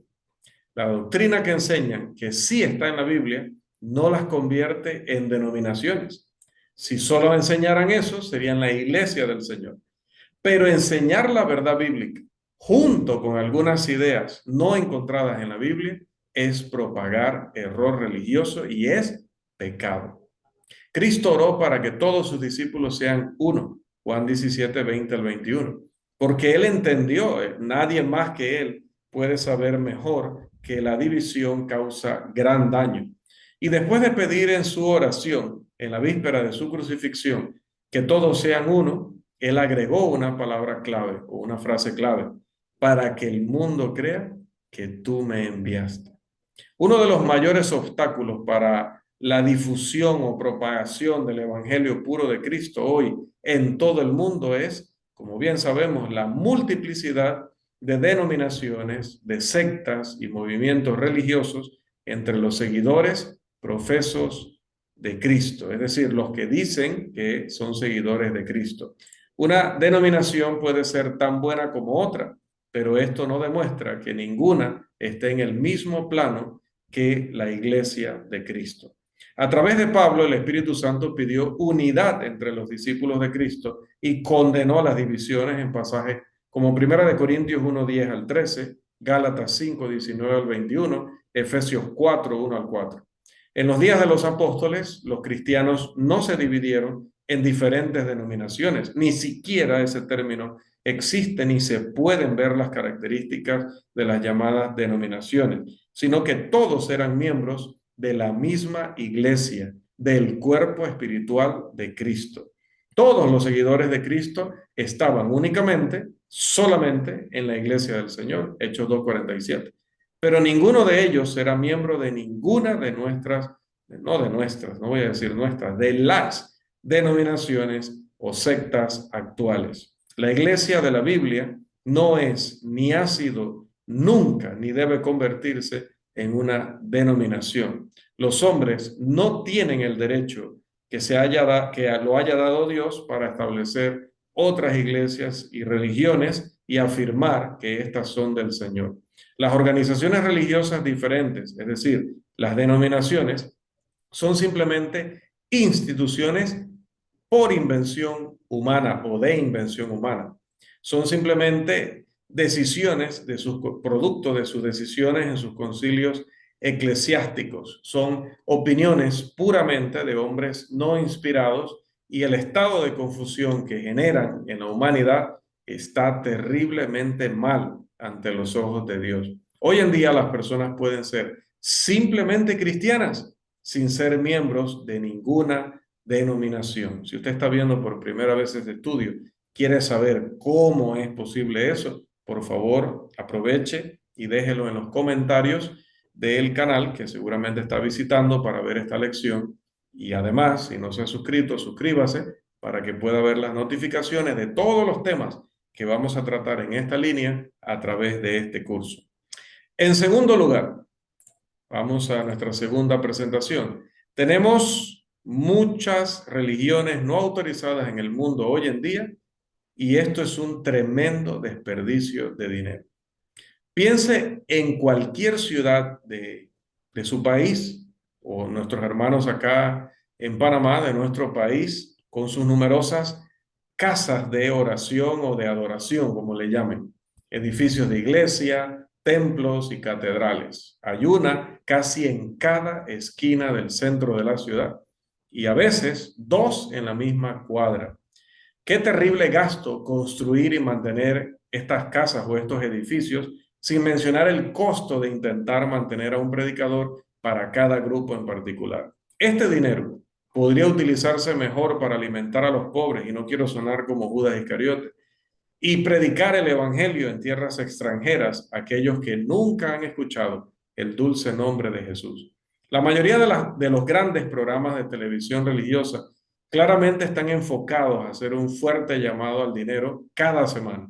La doctrina que enseñan que sí está en la Biblia no las convierte en denominaciones. Si solo enseñaran eso, serían la iglesia del Señor. Pero enseñar la verdad bíblica junto con algunas ideas no encontradas en la Biblia es propagar error religioso y es pecado. Cristo oró para que todos sus discípulos sean uno, Juan 17:20 al 21, porque él entendió, nadie más que él puede saber mejor que la división causa gran daño. Y después de pedir en su oración, en la víspera de su crucifixión, que todos sean uno, él agregó una palabra clave o una frase clave, para que el mundo crea que tú me enviaste. Uno de los mayores obstáculos para la difusión o propagación del evangelio puro de Cristo hoy en todo el mundo es, como bien sabemos, la multiplicidad de denominaciones, de sectas y movimientos religiosos entre los seguidores profesos de Cristo, es decir, los que dicen que son seguidores de Cristo. Una denominación puede ser tan buena como otra, pero esto no demuestra que ninguna esté en el mismo plano que la iglesia de Cristo. A través de Pablo, el Espíritu Santo pidió unidad entre los discípulos de Cristo y condenó las divisiones en pasajes como 1 Corintios 1:10 al 13, Gálatas 5:19 al 21, Efesios 4:1 al 4. En los días de los apóstoles, los cristianos no se dividieron en diferentes denominaciones, ni siquiera ese término existen y se pueden ver las características de las llamadas denominaciones, sino que todos eran miembros de la misma iglesia, del cuerpo espiritual de Cristo. Todos los seguidores de Cristo estaban únicamente, solamente en la iglesia del Señor, Hechos 2:47. Pero ninguno de ellos era miembro de ninguna de nuestras, no voy a decir nuestras, de las denominaciones o sectas actuales. La iglesia de la Biblia no es, ni ha sido, nunca, ni debe convertirse en una denominación. Los hombres no tienen el derecho que lo haya dado Dios para establecer otras iglesias y religiones y afirmar que estas son del Señor. Las organizaciones religiosas diferentes, es decir, las denominaciones, son simplemente instituciones por invención humana o de invención humana. Son simplemente decisiones de sus producto de sus decisiones en sus concilios eclesiásticos. Son opiniones puramente de hombres no inspirados y el estado de confusión que generan en la humanidad está terriblemente mal ante los ojos de Dios. Hoy en día las personas pueden ser simplemente cristianas sin ser miembros de ninguna denominación. Si usted está viendo por primera vez este estudio, quiere saber cómo es posible eso, por favor, aproveche y déjelo en los comentarios del canal que seguramente está visitando para ver esta lección. Y además, si no se ha suscrito, suscríbase para que pueda ver las notificaciones de todos los temas que vamos a tratar en esta línea a través de este curso. En segundo lugar, vamos a nuestra segunda presentación. Tenemos muchas religiones no autorizadas en el mundo hoy en día y esto es un tremendo desperdicio de dinero. Piense en cualquier ciudad de su país o nuestros hermanos acá en Panamá, de nuestro país, con sus numerosas casas de oración o de adoración, como le llamen, edificios de iglesia, templos y catedrales. Hay una casi en cada esquina del centro de la ciudad y a veces dos en la misma cuadra. Qué terrible gasto construir y mantener estas casas o estos edificios, sin mencionar el costo de intentar mantener a un predicador para cada grupo en particular. Este dinero podría utilizarse mejor para alimentar a los pobres, y no quiero sonar como Judas Iscariote, y predicar el evangelio en tierras extranjeras a aquellos que nunca han escuchado el dulce nombre de Jesús. La mayoría de los grandes programas de televisión religiosa claramente están enfocados a hacer un fuerte llamado al dinero cada semana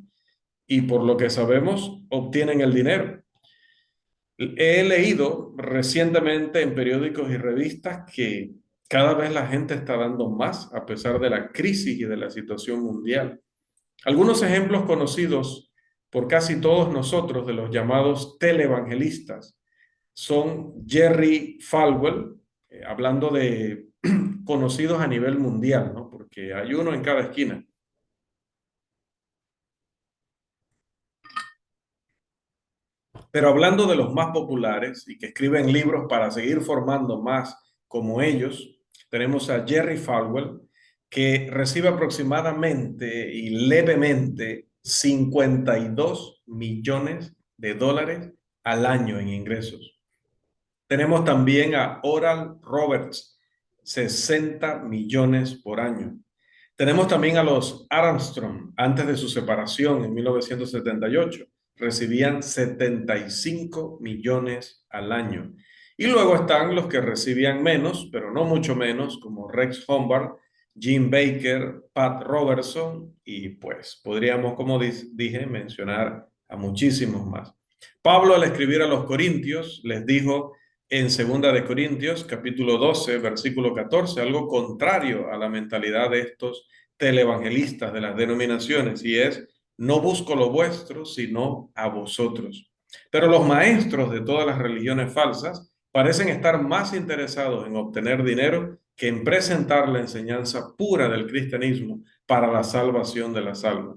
y por lo que sabemos obtienen el dinero. He leído recientemente en periódicos y revistas que cada vez la gente está dando más a pesar de la crisis y de la situación mundial. Algunos ejemplos conocidos por casi todos nosotros de los llamados televangelistas son Jerry Falwell, hablando de conocidos a nivel mundial, ¿no? Porque hay uno en cada esquina. Pero hablando de los más populares y que escriben libros para seguir formando más como ellos, tenemos a Jerry Falwell, que recibe aproximadamente y levemente 52 millones de dólares al año en ingresos. Tenemos también a Oral Roberts, 60 millones por año. Tenemos también a los Armstrong, antes de su separación en 1978, recibían 75 millones al año. Y luego están los que recibían menos, pero no mucho menos, como Rex Humbard, Jim Baker, Pat Robertson, y pues podríamos, como dije, mencionar a muchísimos más. Pablo, al escribir a los Corintios, les dijo en 2 de Corintios, capítulo 12, versículo 14, algo contrario a la mentalidad de estos televangelistas de las denominaciones, y es: no busco lo vuestro, sino a vosotros. Pero los maestros de todas las religiones falsas parecen estar más interesados en obtener dinero que en presentar la enseñanza pura del cristianismo para la salvación de las almas.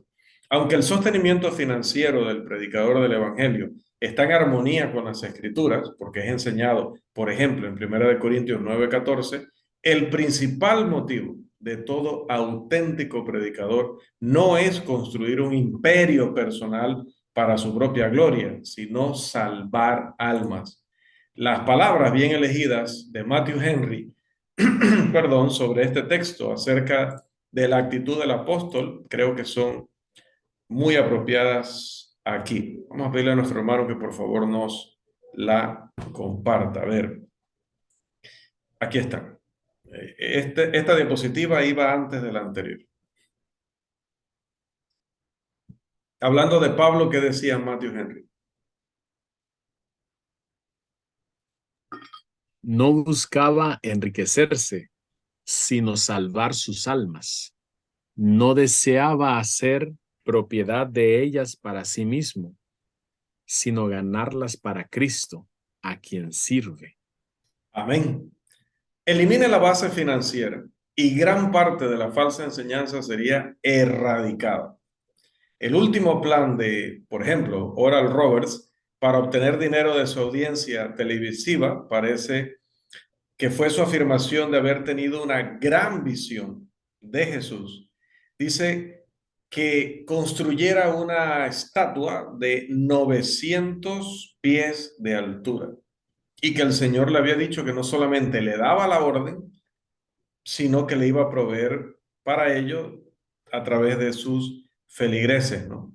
Aunque el sostenimiento financiero del predicador del evangelio está en armonía con las escrituras, porque es enseñado, por ejemplo, en 1 Corintios 9:14, el principal motivo de todo auténtico predicador no es construir un imperio personal para su propia gloria, sino salvar almas. Las palabras bien elegidas de Matthew Henry, perdón, sobre este texto acerca de la actitud del apóstol, creo que son muy apropiadas aquí. Vamos a pedirle a nuestro hermano que por favor nos la comparta. A ver, aquí está. Esta diapositiva iba antes de la anterior. Hablando de Pablo, ¿qué decía Matthew Henry? No buscaba enriquecerse, sino salvar sus almas. No deseaba hacer propiedad de ellas para sí mismo, sino ganarlas para Cristo, a quien sirve. Amén. Elimine la base financiera y gran parte de la falsa enseñanza sería erradicada. El último plan de, por ejemplo, Oral Roberts para obtener dinero de su audiencia televisiva parece que fue su afirmación de haber tenido una gran visión de Jesús. Dice que construyera una estatua de 900 pies de altura y que el Señor le había dicho que no solamente le daba la orden, sino que le iba a proveer para ello a través de sus feligreses, ¿no?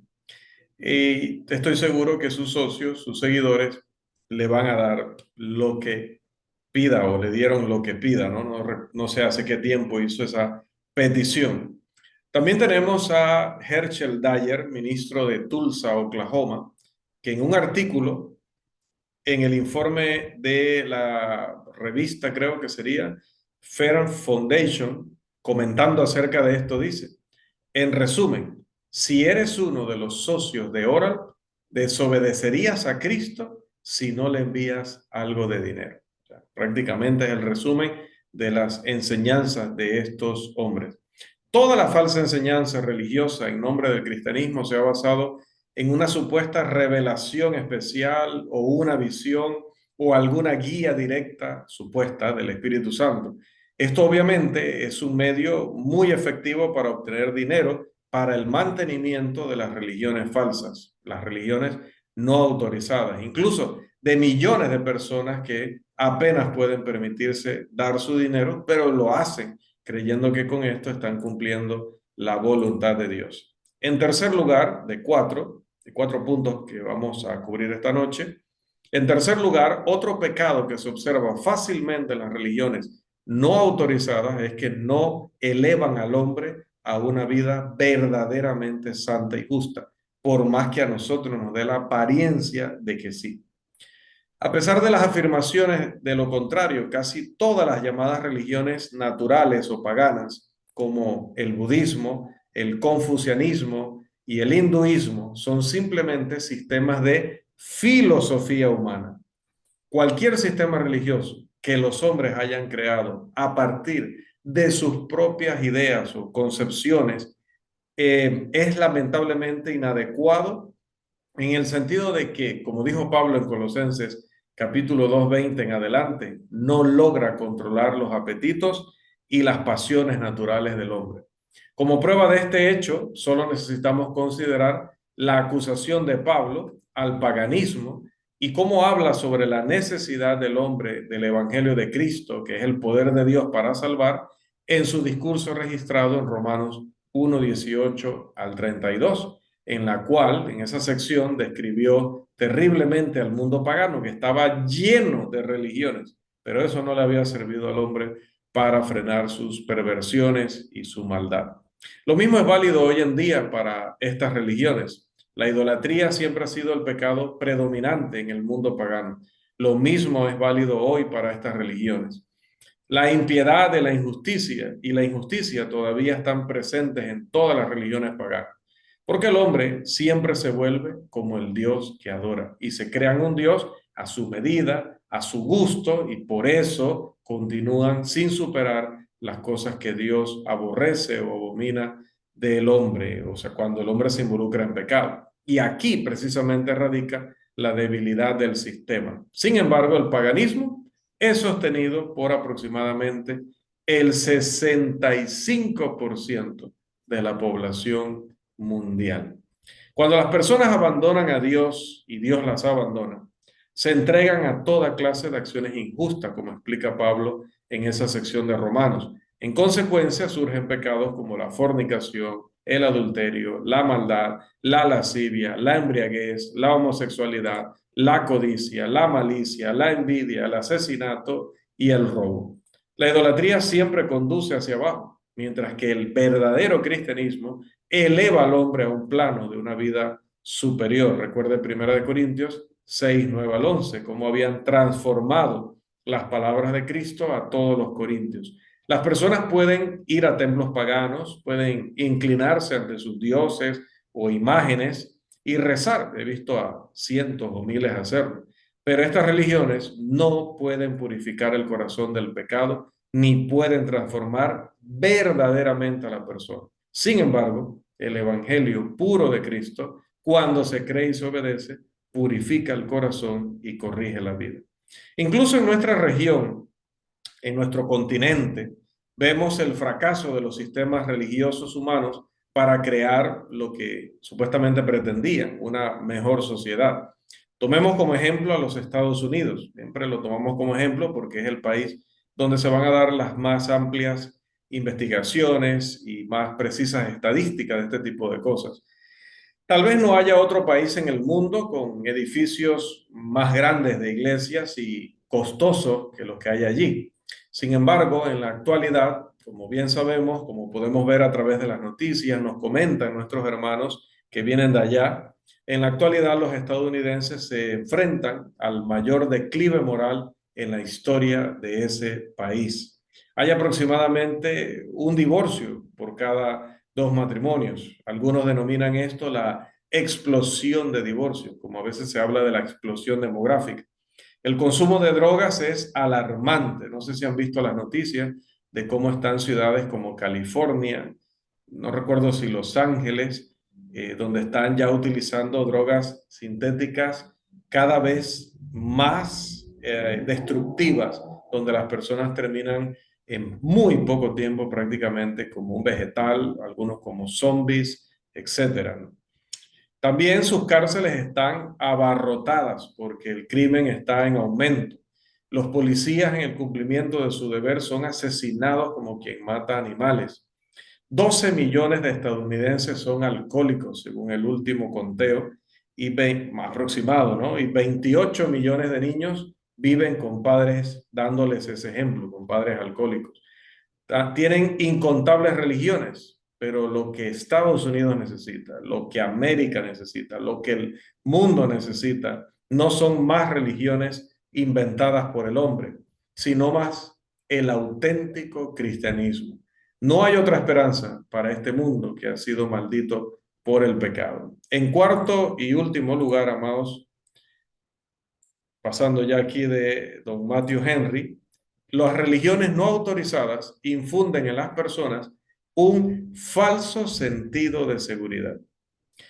Y estoy seguro que sus socios, sus seguidores, le van a dar lo que pida o le dieron lo que pida, ¿no? No sé hace qué tiempo hizo esa petición. También tenemos a Herschel Dyer, ministro de Tulsa, Oklahoma, que en un artículo en el informe de la revista, creo que sería Fair Foundation, comentando acerca de esto, dice, en resumen, si eres uno de los socios de Oral, desobedecerías a Cristo si no le envías algo de dinero. O sea, prácticamente es el resumen de las enseñanzas de estos hombres. Toda la falsa enseñanza religiosa en nombre del cristianismo se ha basado en una supuesta revelación especial o una visión o alguna guía directa supuesta del Espíritu Santo. Esto obviamente es un medio muy efectivo para obtener dinero para el mantenimiento de las religiones falsas, las religiones no autorizadas, incluso de millones de personas que apenas pueden permitirse dar su dinero, pero lo hacen creyendo que con esto están cumpliendo la voluntad de Dios. En tercer lugar, de cuatro puntos que vamos a cubrir esta noche, en tercer lugar, otro pecado que se observa fácilmente en las religiones no autorizadas es que no elevan al hombre a una vida verdaderamente santa y justa, por más que a nosotros nos dé la apariencia de que sí. A pesar de las afirmaciones de lo contrario, casi todas las llamadas religiones naturales o paganas, como el budismo, el confucianismo y el hinduismo, son simplemente sistemas de filosofía humana. Cualquier sistema religioso que los hombres hayan creado a partir de sus propias ideas o concepciones es lamentablemente inadecuado en el sentido de que, como dijo Pablo en Colosenses capítulo 2:20 en adelante, no logra controlar los apetitos y las pasiones naturales del hombre. Como prueba de este hecho, solo necesitamos considerar la acusación de Pablo al paganismo y cómo habla sobre la necesidad del hombre del Evangelio de Cristo, que es el poder de Dios para salvar, en su discurso registrado en Romanos 1:18 al 32, en la cual, en esa sección, describió terriblemente al mundo pagano, que estaba lleno de religiones, pero eso no le había servido al hombre para frenar sus perversiones y su maldad. Lo mismo es válido hoy en día para estas religiones. La idolatría siempre ha sido el pecado predominante en el mundo pagano. Lo mismo es válido hoy para estas religiones. La impiedad de la injusticia y la injusticia todavía están presentes en todas las religiones paganas, porque el hombre siempre se vuelve como el Dios que adora y se crean un Dios a su medida, a su gusto, y por eso continúan sin superar las cosas que Dios aborrece o abomina del hombre, o sea, cuando el hombre se involucra en pecado. Y aquí precisamente radica la debilidad del sistema. Sin embargo, el paganismo es sostenido por aproximadamente el 65% de la población mundial. Cuando las personas abandonan a Dios y Dios las abandona, se entregan a toda clase de acciones injustas, como explica Pablo en esa sección de Romanos. En consecuencia, surgen pecados como la fornicación, el adulterio, la maldad, la lascivia, la embriaguez, la homosexualidad, la codicia, la malicia, la envidia, el asesinato y el robo. La idolatría siempre conduce hacia abajo, mientras que el verdadero cristianismo eleva al hombre a un plano de una vida superior. Recuerde 1 Corintios 6, 9 al 11, cómo habían transformado las palabras de Cristo a todos los corintios. Las personas pueden ir a templos paganos, pueden inclinarse ante sus dioses o imágenes y rezar. He visto a cientos o miles hacerlo. Pero estas religiones no pueden purificar el corazón del pecado ni pueden transformar verdaderamente a la persona. Sin embargo, el evangelio puro de Cristo, cuando se cree y se obedece, purifica el corazón y corrige la vida. Incluso en nuestra región, en nuestro continente, vemos el fracaso de los sistemas religiosos humanos para crear lo que supuestamente pretendían, una mejor sociedad. Tomemos como ejemplo a los Estados Unidos. Siempre lo tomamos como ejemplo porque es el país donde se van a dar las más amplias investigaciones y más precisas estadísticas de este tipo de cosas. Tal vez no haya otro país en el mundo con edificios más grandes de iglesias y costosos que los que hay allí. Sin embargo, en la actualidad, como bien sabemos, como podemos ver a través de las noticias, nos comentan nuestros hermanos que vienen de allá, en la actualidad los estadounidenses se enfrentan al mayor declive moral en la historia de ese país. Hay aproximadamente un divorcio por cada dos matrimonios. Algunos denominan esto la explosión de divorcios, como a veces se habla de la explosión demográfica. El consumo de drogas es alarmante. No sé si han visto las noticias de cómo están ciudades como California, no recuerdo si Los Ángeles, donde están ya utilizando drogas sintéticas cada vez más destructivas, donde las personas terminan en muy poco tiempo prácticamente como un vegetal, algunos como zombies, etcétera. También sus cárceles están abarrotadas porque el crimen está en aumento. Los policías en el cumplimiento de su deber son asesinados como quien mata animales. 12 millones de estadounidenses son alcohólicos, según el último conteo, y más aproximado, ¿no? Y 28 millones de niños viven con padres dándoles ese ejemplo, con padres alcohólicos. Tienen incontables religiones, pero lo que Estados Unidos necesita, lo que América necesita, lo que el mundo necesita, no son más religiones inventadas por el hombre, sino más el auténtico cristianismo. No hay otra esperanza para este mundo que ha sido maldito por el pecado. En cuarto y último lugar, amados, pasando ya aquí de don Matthew Henry, las religiones no autorizadas infunden en las personas un falso sentido de seguridad.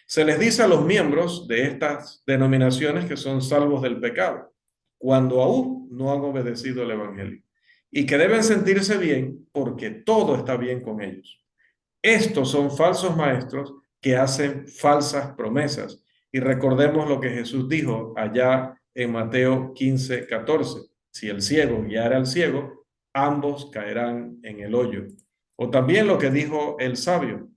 Se les dice a los miembros de estas denominaciones que son salvos del pecado, cuando aún no han obedecido el Evangelio, y que deben sentirse bien porque todo está bien con ellos. Estos son falsos maestros que hacen falsas promesas. Y recordemos lo que Jesús dijo allá en Mateo 15, 14. Si el ciego guiara al ciego, ambos caerán en el hoyo. O también lo que dijo el sabio,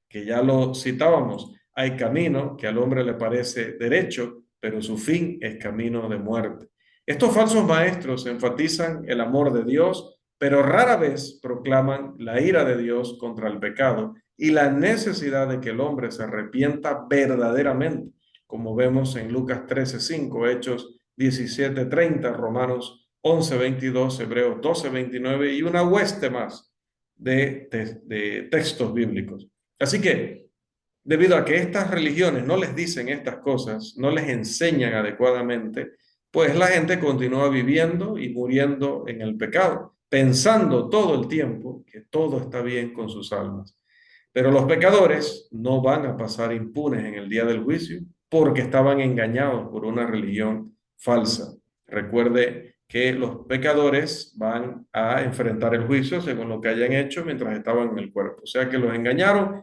que ya lo citábamos. Hay camino que al hombre le parece derecho, pero su fin es camino de muerte. Estos falsos maestros enfatizan el amor de Dios, pero rara vez proclaman la ira de Dios contra el pecado y la necesidad de que el hombre se arrepienta verdaderamente, como vemos en Lucas 13:5, Hechos 17:30, Romanos 11:22, Hebreos 12:29 y una hueste más de textos bíblicos. Así que, debido a que estas religiones no les dicen estas cosas, no les enseñan adecuadamente, pues la gente continúa viviendo y muriendo en el pecado, pensando todo el tiempo que todo está bien con sus almas. Pero los pecadores no van a pasar impunes en el día del juicio porque estaban engañados por una religión falsa. Recuerde que los pecadores van a enfrentar el juicio según lo que hayan hecho mientras estaban en el cuerpo. O sea que los engañaron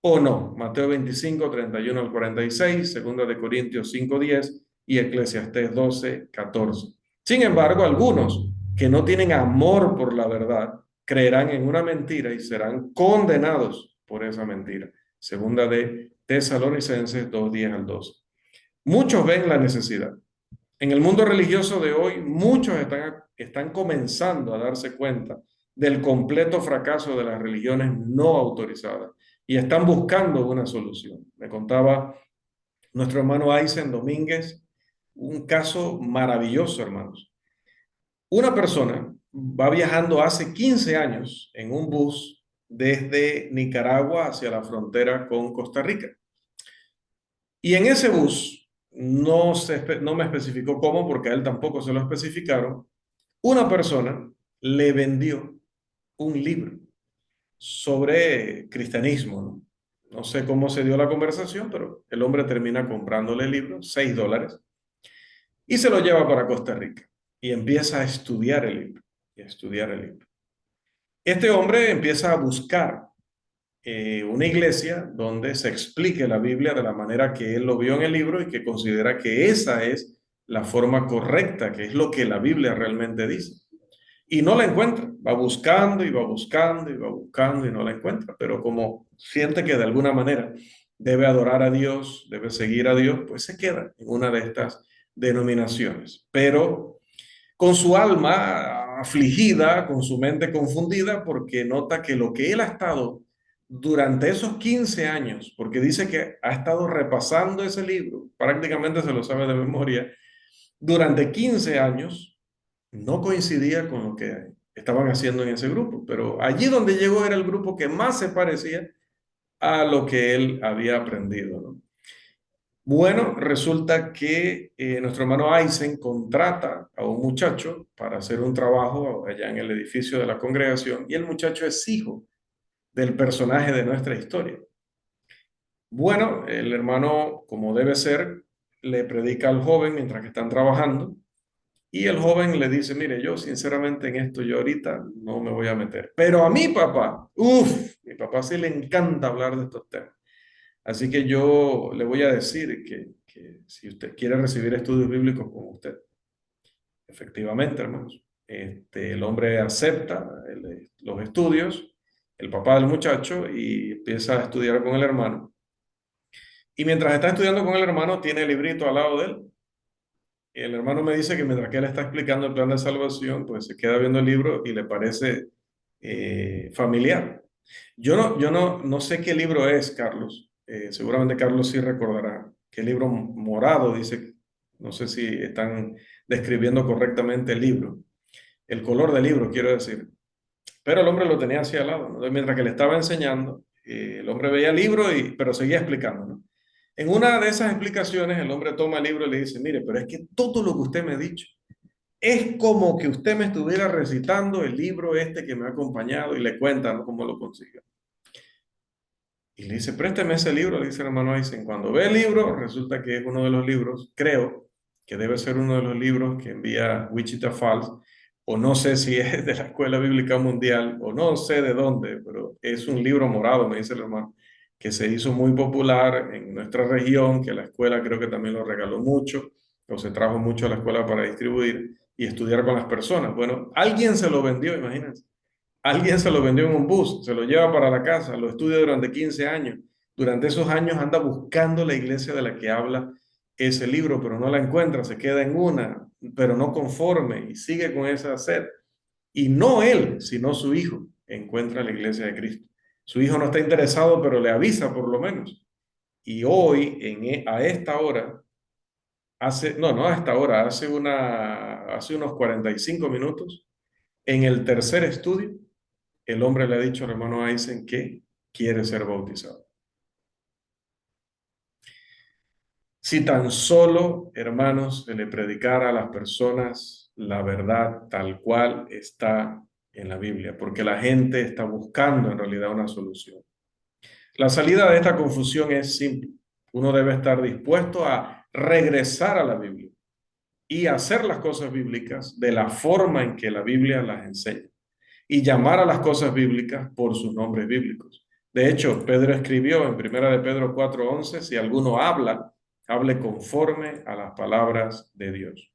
o no. Mateo 25, 31 al 46, segunda de Corintios 5, 10 y Eclesiastés 12, 14. Sin embargo, algunos que no tienen amor por la verdad creerán en una mentira y serán condenados por esa mentira. Segunda de Tesalonicenses 2, 10 al 12. Muchos ven la necesidad. En el mundo religioso de hoy, muchos están comenzando a darse cuenta del completo fracaso de las religiones no autorizadas y están buscando una solución. Me contaba nuestro hermano Aysen Domínguez un caso maravilloso, hermanos. Una persona va viajando hace 15 años en un bus desde Nicaragua hacia la frontera con Costa Rica. Y en ese bus, no me especificó cómo, porque a él tampoco se lo especificaron, una persona le vendió un libro sobre cristianismo, ¿no? No sé cómo se dio la conversación, pero el hombre termina comprándole el libro, $6, y se lo lleva para Costa Rica y empieza a estudiar el libro, y a estudiar el libro. Este hombre empieza a buscar una iglesia donde se explique la Biblia de la manera que él lo vio en el libro y que considera que esa es la forma correcta, que es lo que la Biblia realmente dice. Y no la encuentra, va buscando y va buscando y va buscando y no la encuentra, pero como siente que de alguna manera debe adorar a Dios, debe seguir a Dios, pues se queda en una de estas denominaciones. Pero con su alma afligida, con su mente confundida, porque nota que lo que él ha estado durante esos 15 años, porque dice que ha estado repasando ese libro, prácticamente se lo sabe de memoria, durante 15 años, no coincidía con lo que estaban haciendo en ese grupo, pero allí donde llegó era el grupo que más se parecía a lo que él había aprendido, ¿no? Bueno, resulta que nuestro hermano Aysen contrata a un muchacho para hacer un trabajo allá en el edificio de la congregación y el muchacho es hijo del personaje de nuestra historia. Bueno, el hermano, como debe ser, le predica al joven mientras que están trabajando y el joven le dice, mire, yo sinceramente en esto yo ahorita no me voy a meter, pero a mi papá, mi papá sí le encanta hablar de estos temas. Así que yo le voy a decir que si usted quiere recibir estudios bíblicos con usted, efectivamente, hermanos, el hombre acepta los estudios, el papá del muchacho, y empieza a estudiar con el hermano. Y mientras está estudiando con el hermano, tiene el librito al lado de él. Y el hermano me dice que mientras que él está explicando el plan de salvación, pues se queda viendo el libro y le parece familiar. Yo no sé qué libro es, Carlos. Seguramente Carlos sí recordará. ¿Qué libro morado? Dice, no sé si están describiendo correctamente el libro. El color del libro, quiero decir. Pero el hombre lo tenía así al lado, ¿no? Mientras que le estaba enseñando, el hombre veía el libro, pero seguía explicando, ¿no? En una de esas explicaciones, el hombre toma el libro y le dice, mire, pero es que todo lo que usted me ha dicho es como que usted me estuviera recitando el libro este que me ha acompañado y le cuenta, ¿no?, cómo lo consiguió. Y le dice, présteme ese libro, le dice el hermano Aysen. Cuando ve el libro, resulta que es uno de los libros, creo que debe ser uno de los libros que envía Wichita Falls, o no sé si es de la Escuela Bíblica Mundial, o no sé de dónde, pero es un libro morado, me dice el hermano, que se hizo muy popular en nuestra región, que la escuela creo que también lo regaló mucho, o se trajo mucho a la escuela para distribuir y estudiar con las personas. Bueno, alguien se lo vendió, imagínense. Alguien se lo vendió en un bus, se lo lleva para la casa, lo estudia durante 15 años. Durante esos años anda buscando la iglesia de la que habla ese libro, pero no la encuentra, se queda en una, pero no conforme y sigue con esa sed. Y no él, sino su hijo, encuentra la iglesia de Cristo. Su hijo no está interesado, pero le avisa por lo menos. Y hoy, a esta hora, no a esta hora, hace unos 45 minutos, en el tercer estudio, el hombre le ha dicho al hermano Aysen que quiere ser bautizado. Si tan solo, hermanos, se le predicara a las personas la verdad tal cual está en la Biblia, porque la gente está buscando en realidad una solución. La salida de esta confusión es simple. Uno debe estar dispuesto a regresar a la Biblia, y hacer las cosas bíblicas de la forma en que la Biblia las enseña y llamar a las cosas bíblicas por sus nombres bíblicos. De hecho, Pedro escribió en Primera de Pedro 4:11, si alguno habla, hable conforme a las palabras de Dios.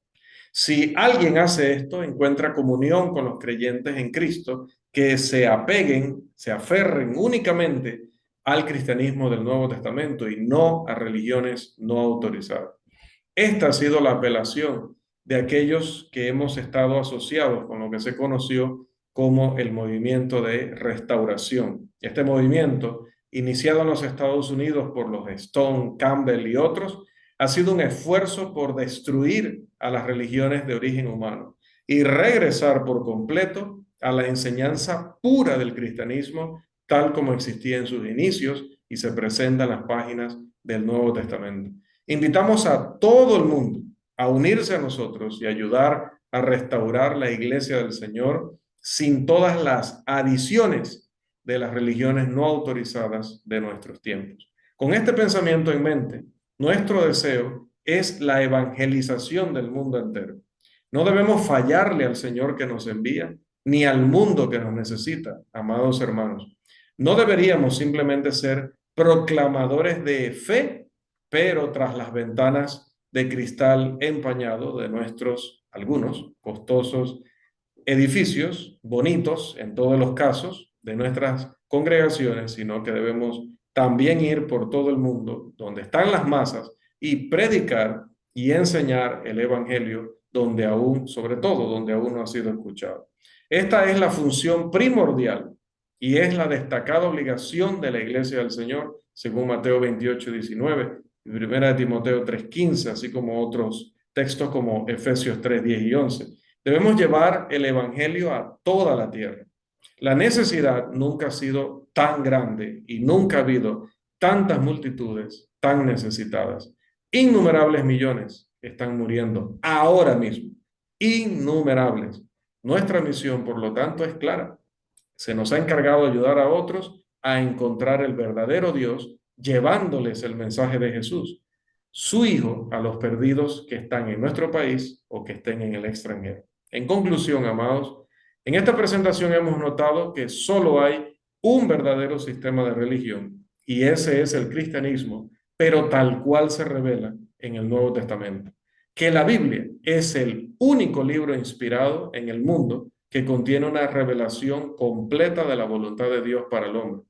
Si alguien hace esto, encuentra comunión con los creyentes en Cristo que se apeguen, se aferren únicamente al cristianismo del Nuevo Testamento y no a religiones no autorizadas. Esta ha sido la apelación de aquellos que hemos estado asociados con lo que se conoció como el movimiento de restauración. Este movimiento, iniciado en los Estados Unidos por los Stone, Campbell y otros, ha sido un esfuerzo por destruir a las religiones de origen humano y regresar por completo a la enseñanza pura del cristianismo, tal como existía en sus inicios y se presenta en las páginas del Nuevo Testamento. Invitamos a todo el mundo a unirse a nosotros y ayudar a restaurar la iglesia del Señor sin todas las adiciones de las religiones no autorizadas de nuestros tiempos. Con este pensamiento en mente, nuestro deseo es la evangelización del mundo entero. No debemos fallarle al Señor que nos envía, ni al mundo que nos necesita, amados hermanos. No deberíamos simplemente ser proclamadores de fe, pero tras las ventanas de cristal empañado de nuestros, algunos, costosos edificios, bonitos en todos los casos, de nuestras congregaciones, sino que debemos también ir por todo el mundo, donde están las masas, y predicar y enseñar el evangelio donde aún, sobre todo, donde aún no ha sido escuchado. Esta es la función primordial y es la destacada obligación de la iglesia del Señor, según Mateo 28:19 y 1 Timoteo 3:15, así como otros textos como Efesios 3:10 y 11. Debemos llevar el evangelio a toda la tierra. La necesidad nunca ha sido tan grande y nunca ha habido tantas multitudes tan necesitadas. Innumerables millones están muriendo ahora mismo. Innumerables. Nuestra misión, por lo tanto, es clara. Se nos ha encargado ayudar a otros a encontrar el verdadero Dios, llevándoles el mensaje de Jesús, su Hijo, a los perdidos que están en nuestro país o que estén en el extranjero. En conclusión, amados, en esta presentación hemos notado que solo hay un verdadero sistema de religión y ese es el cristianismo, pero tal cual se revela en el Nuevo Testamento. Que la Biblia es el único libro inspirado en el mundo que contiene una revelación completa de la voluntad de Dios para el hombre.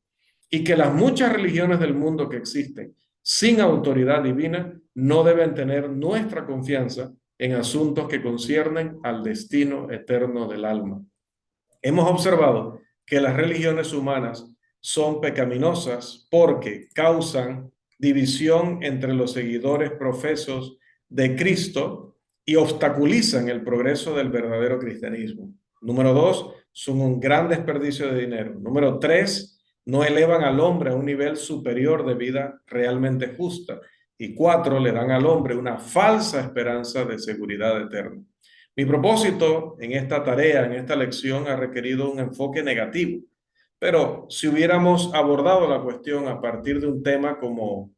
Y que las muchas religiones del mundo que existen sin autoridad divina no deben tener nuestra confianza en asuntos que conciernen al destino eterno del alma. Hemos observado que las religiones humanas son pecaminosas porque causan división entre los seguidores profesos de Cristo y obstaculizan el progreso del verdadero cristianismo. Número 2, son un gran desperdicio de dinero. Número 3, no elevan al hombre a un nivel superior de vida realmente justa. Y 4, le dan al hombre una falsa esperanza de seguridad eterna. Mi propósito en esta tarea, en esta lección, ha requerido un enfoque negativo. Pero si hubiéramos abordado la cuestión a partir de un tema como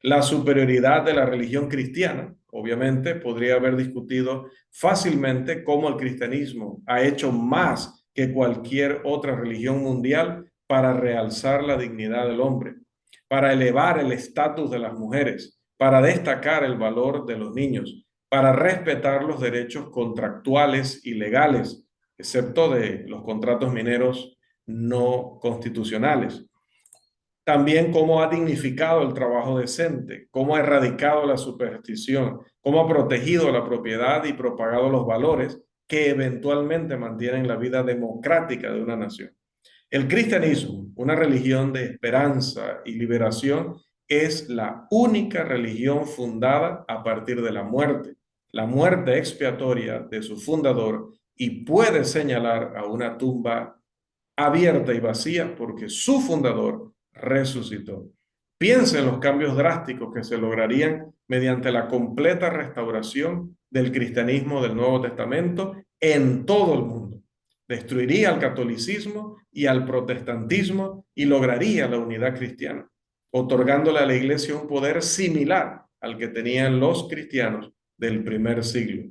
la superioridad de la religión cristiana, obviamente podría haber discutido fácilmente cómo el cristianismo ha hecho más que cualquier otra religión mundial para realzar la dignidad del hombre, para elevar el estatus de las mujeres, para destacar el valor de los niños, para respetar los derechos contractuales y legales, excepto de los contratos mineros no constitucionales. También cómo ha dignificado el trabajo decente, cómo ha erradicado la superstición, cómo ha protegido la propiedad y propagado los valores que eventualmente mantienen la vida democrática de una nación. El cristianismo, una religión de esperanza y liberación, es la única religión fundada a partir de la muerte expiatoria de su fundador, y puede señalar a una tumba abierta y vacía porque su fundador resucitó. Piensa en los cambios drásticos que se lograrían mediante la completa restauración del cristianismo del Nuevo Testamento en todo el mundo. Destruiría al catolicismo y al protestantismo y lograría la unidad cristiana, otorgándole a la iglesia un poder similar al que tenían los cristianos del primer siglo.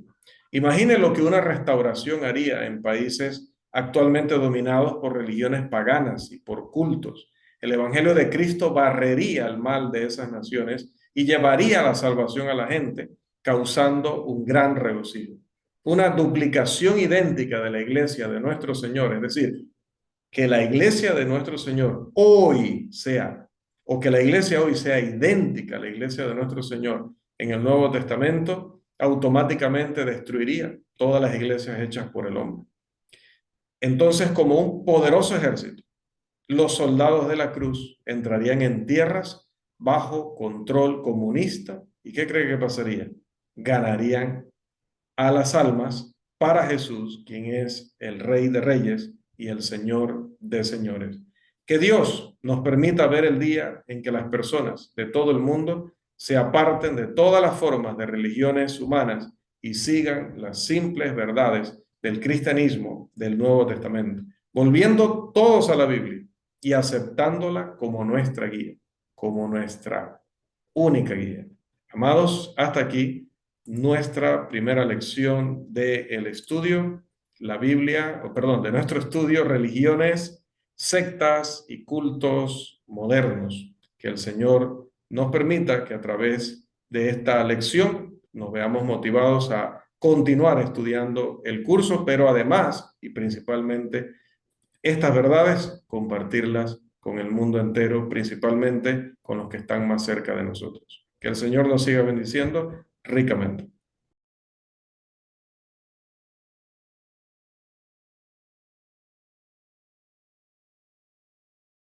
Imagine lo que una restauración haría en países actualmente dominados por religiones paganas y por cultos. El Evangelio de Cristo barrería el mal de esas naciones y llevaría la salvación a la gente, causando un gran regocijo. Una duplicación idéntica de la iglesia de nuestro Señor, es decir, que la iglesia de nuestro Señor hoy sea, o que la iglesia hoy sea idéntica a la iglesia de nuestro Señor en el Nuevo Testamento, automáticamente destruiría todas las iglesias hechas por el hombre. Entonces, como un poderoso ejército, los soldados de la cruz entrarían en tierras bajo control comunista. ¿Y qué cree que pasaría? Ganarían a las almas para Jesús, quien es el Rey de Reyes y el Señor de Señores. Que Dios nos permita ver el día en que las personas de todo el mundo se aparten de todas las formas de religiones humanas y sigan las simples verdades del cristianismo del Nuevo Testamento, volviendo todos a la Biblia y aceptándola como nuestra guía, como nuestra única guía. Amados, hasta aquí nuestra primera lección del estudio, la Biblia, o perdón, de nuestro estudio, religiones, sectas y cultos modernos. Que el Señor nos permita que a través de esta lección nos veamos motivados a continuar estudiando el curso, pero además y principalmente estas verdades, compartirlas con el mundo entero, principalmente con los que están más cerca de nosotros. Que el Señor nos siga bendiciendo ricamente.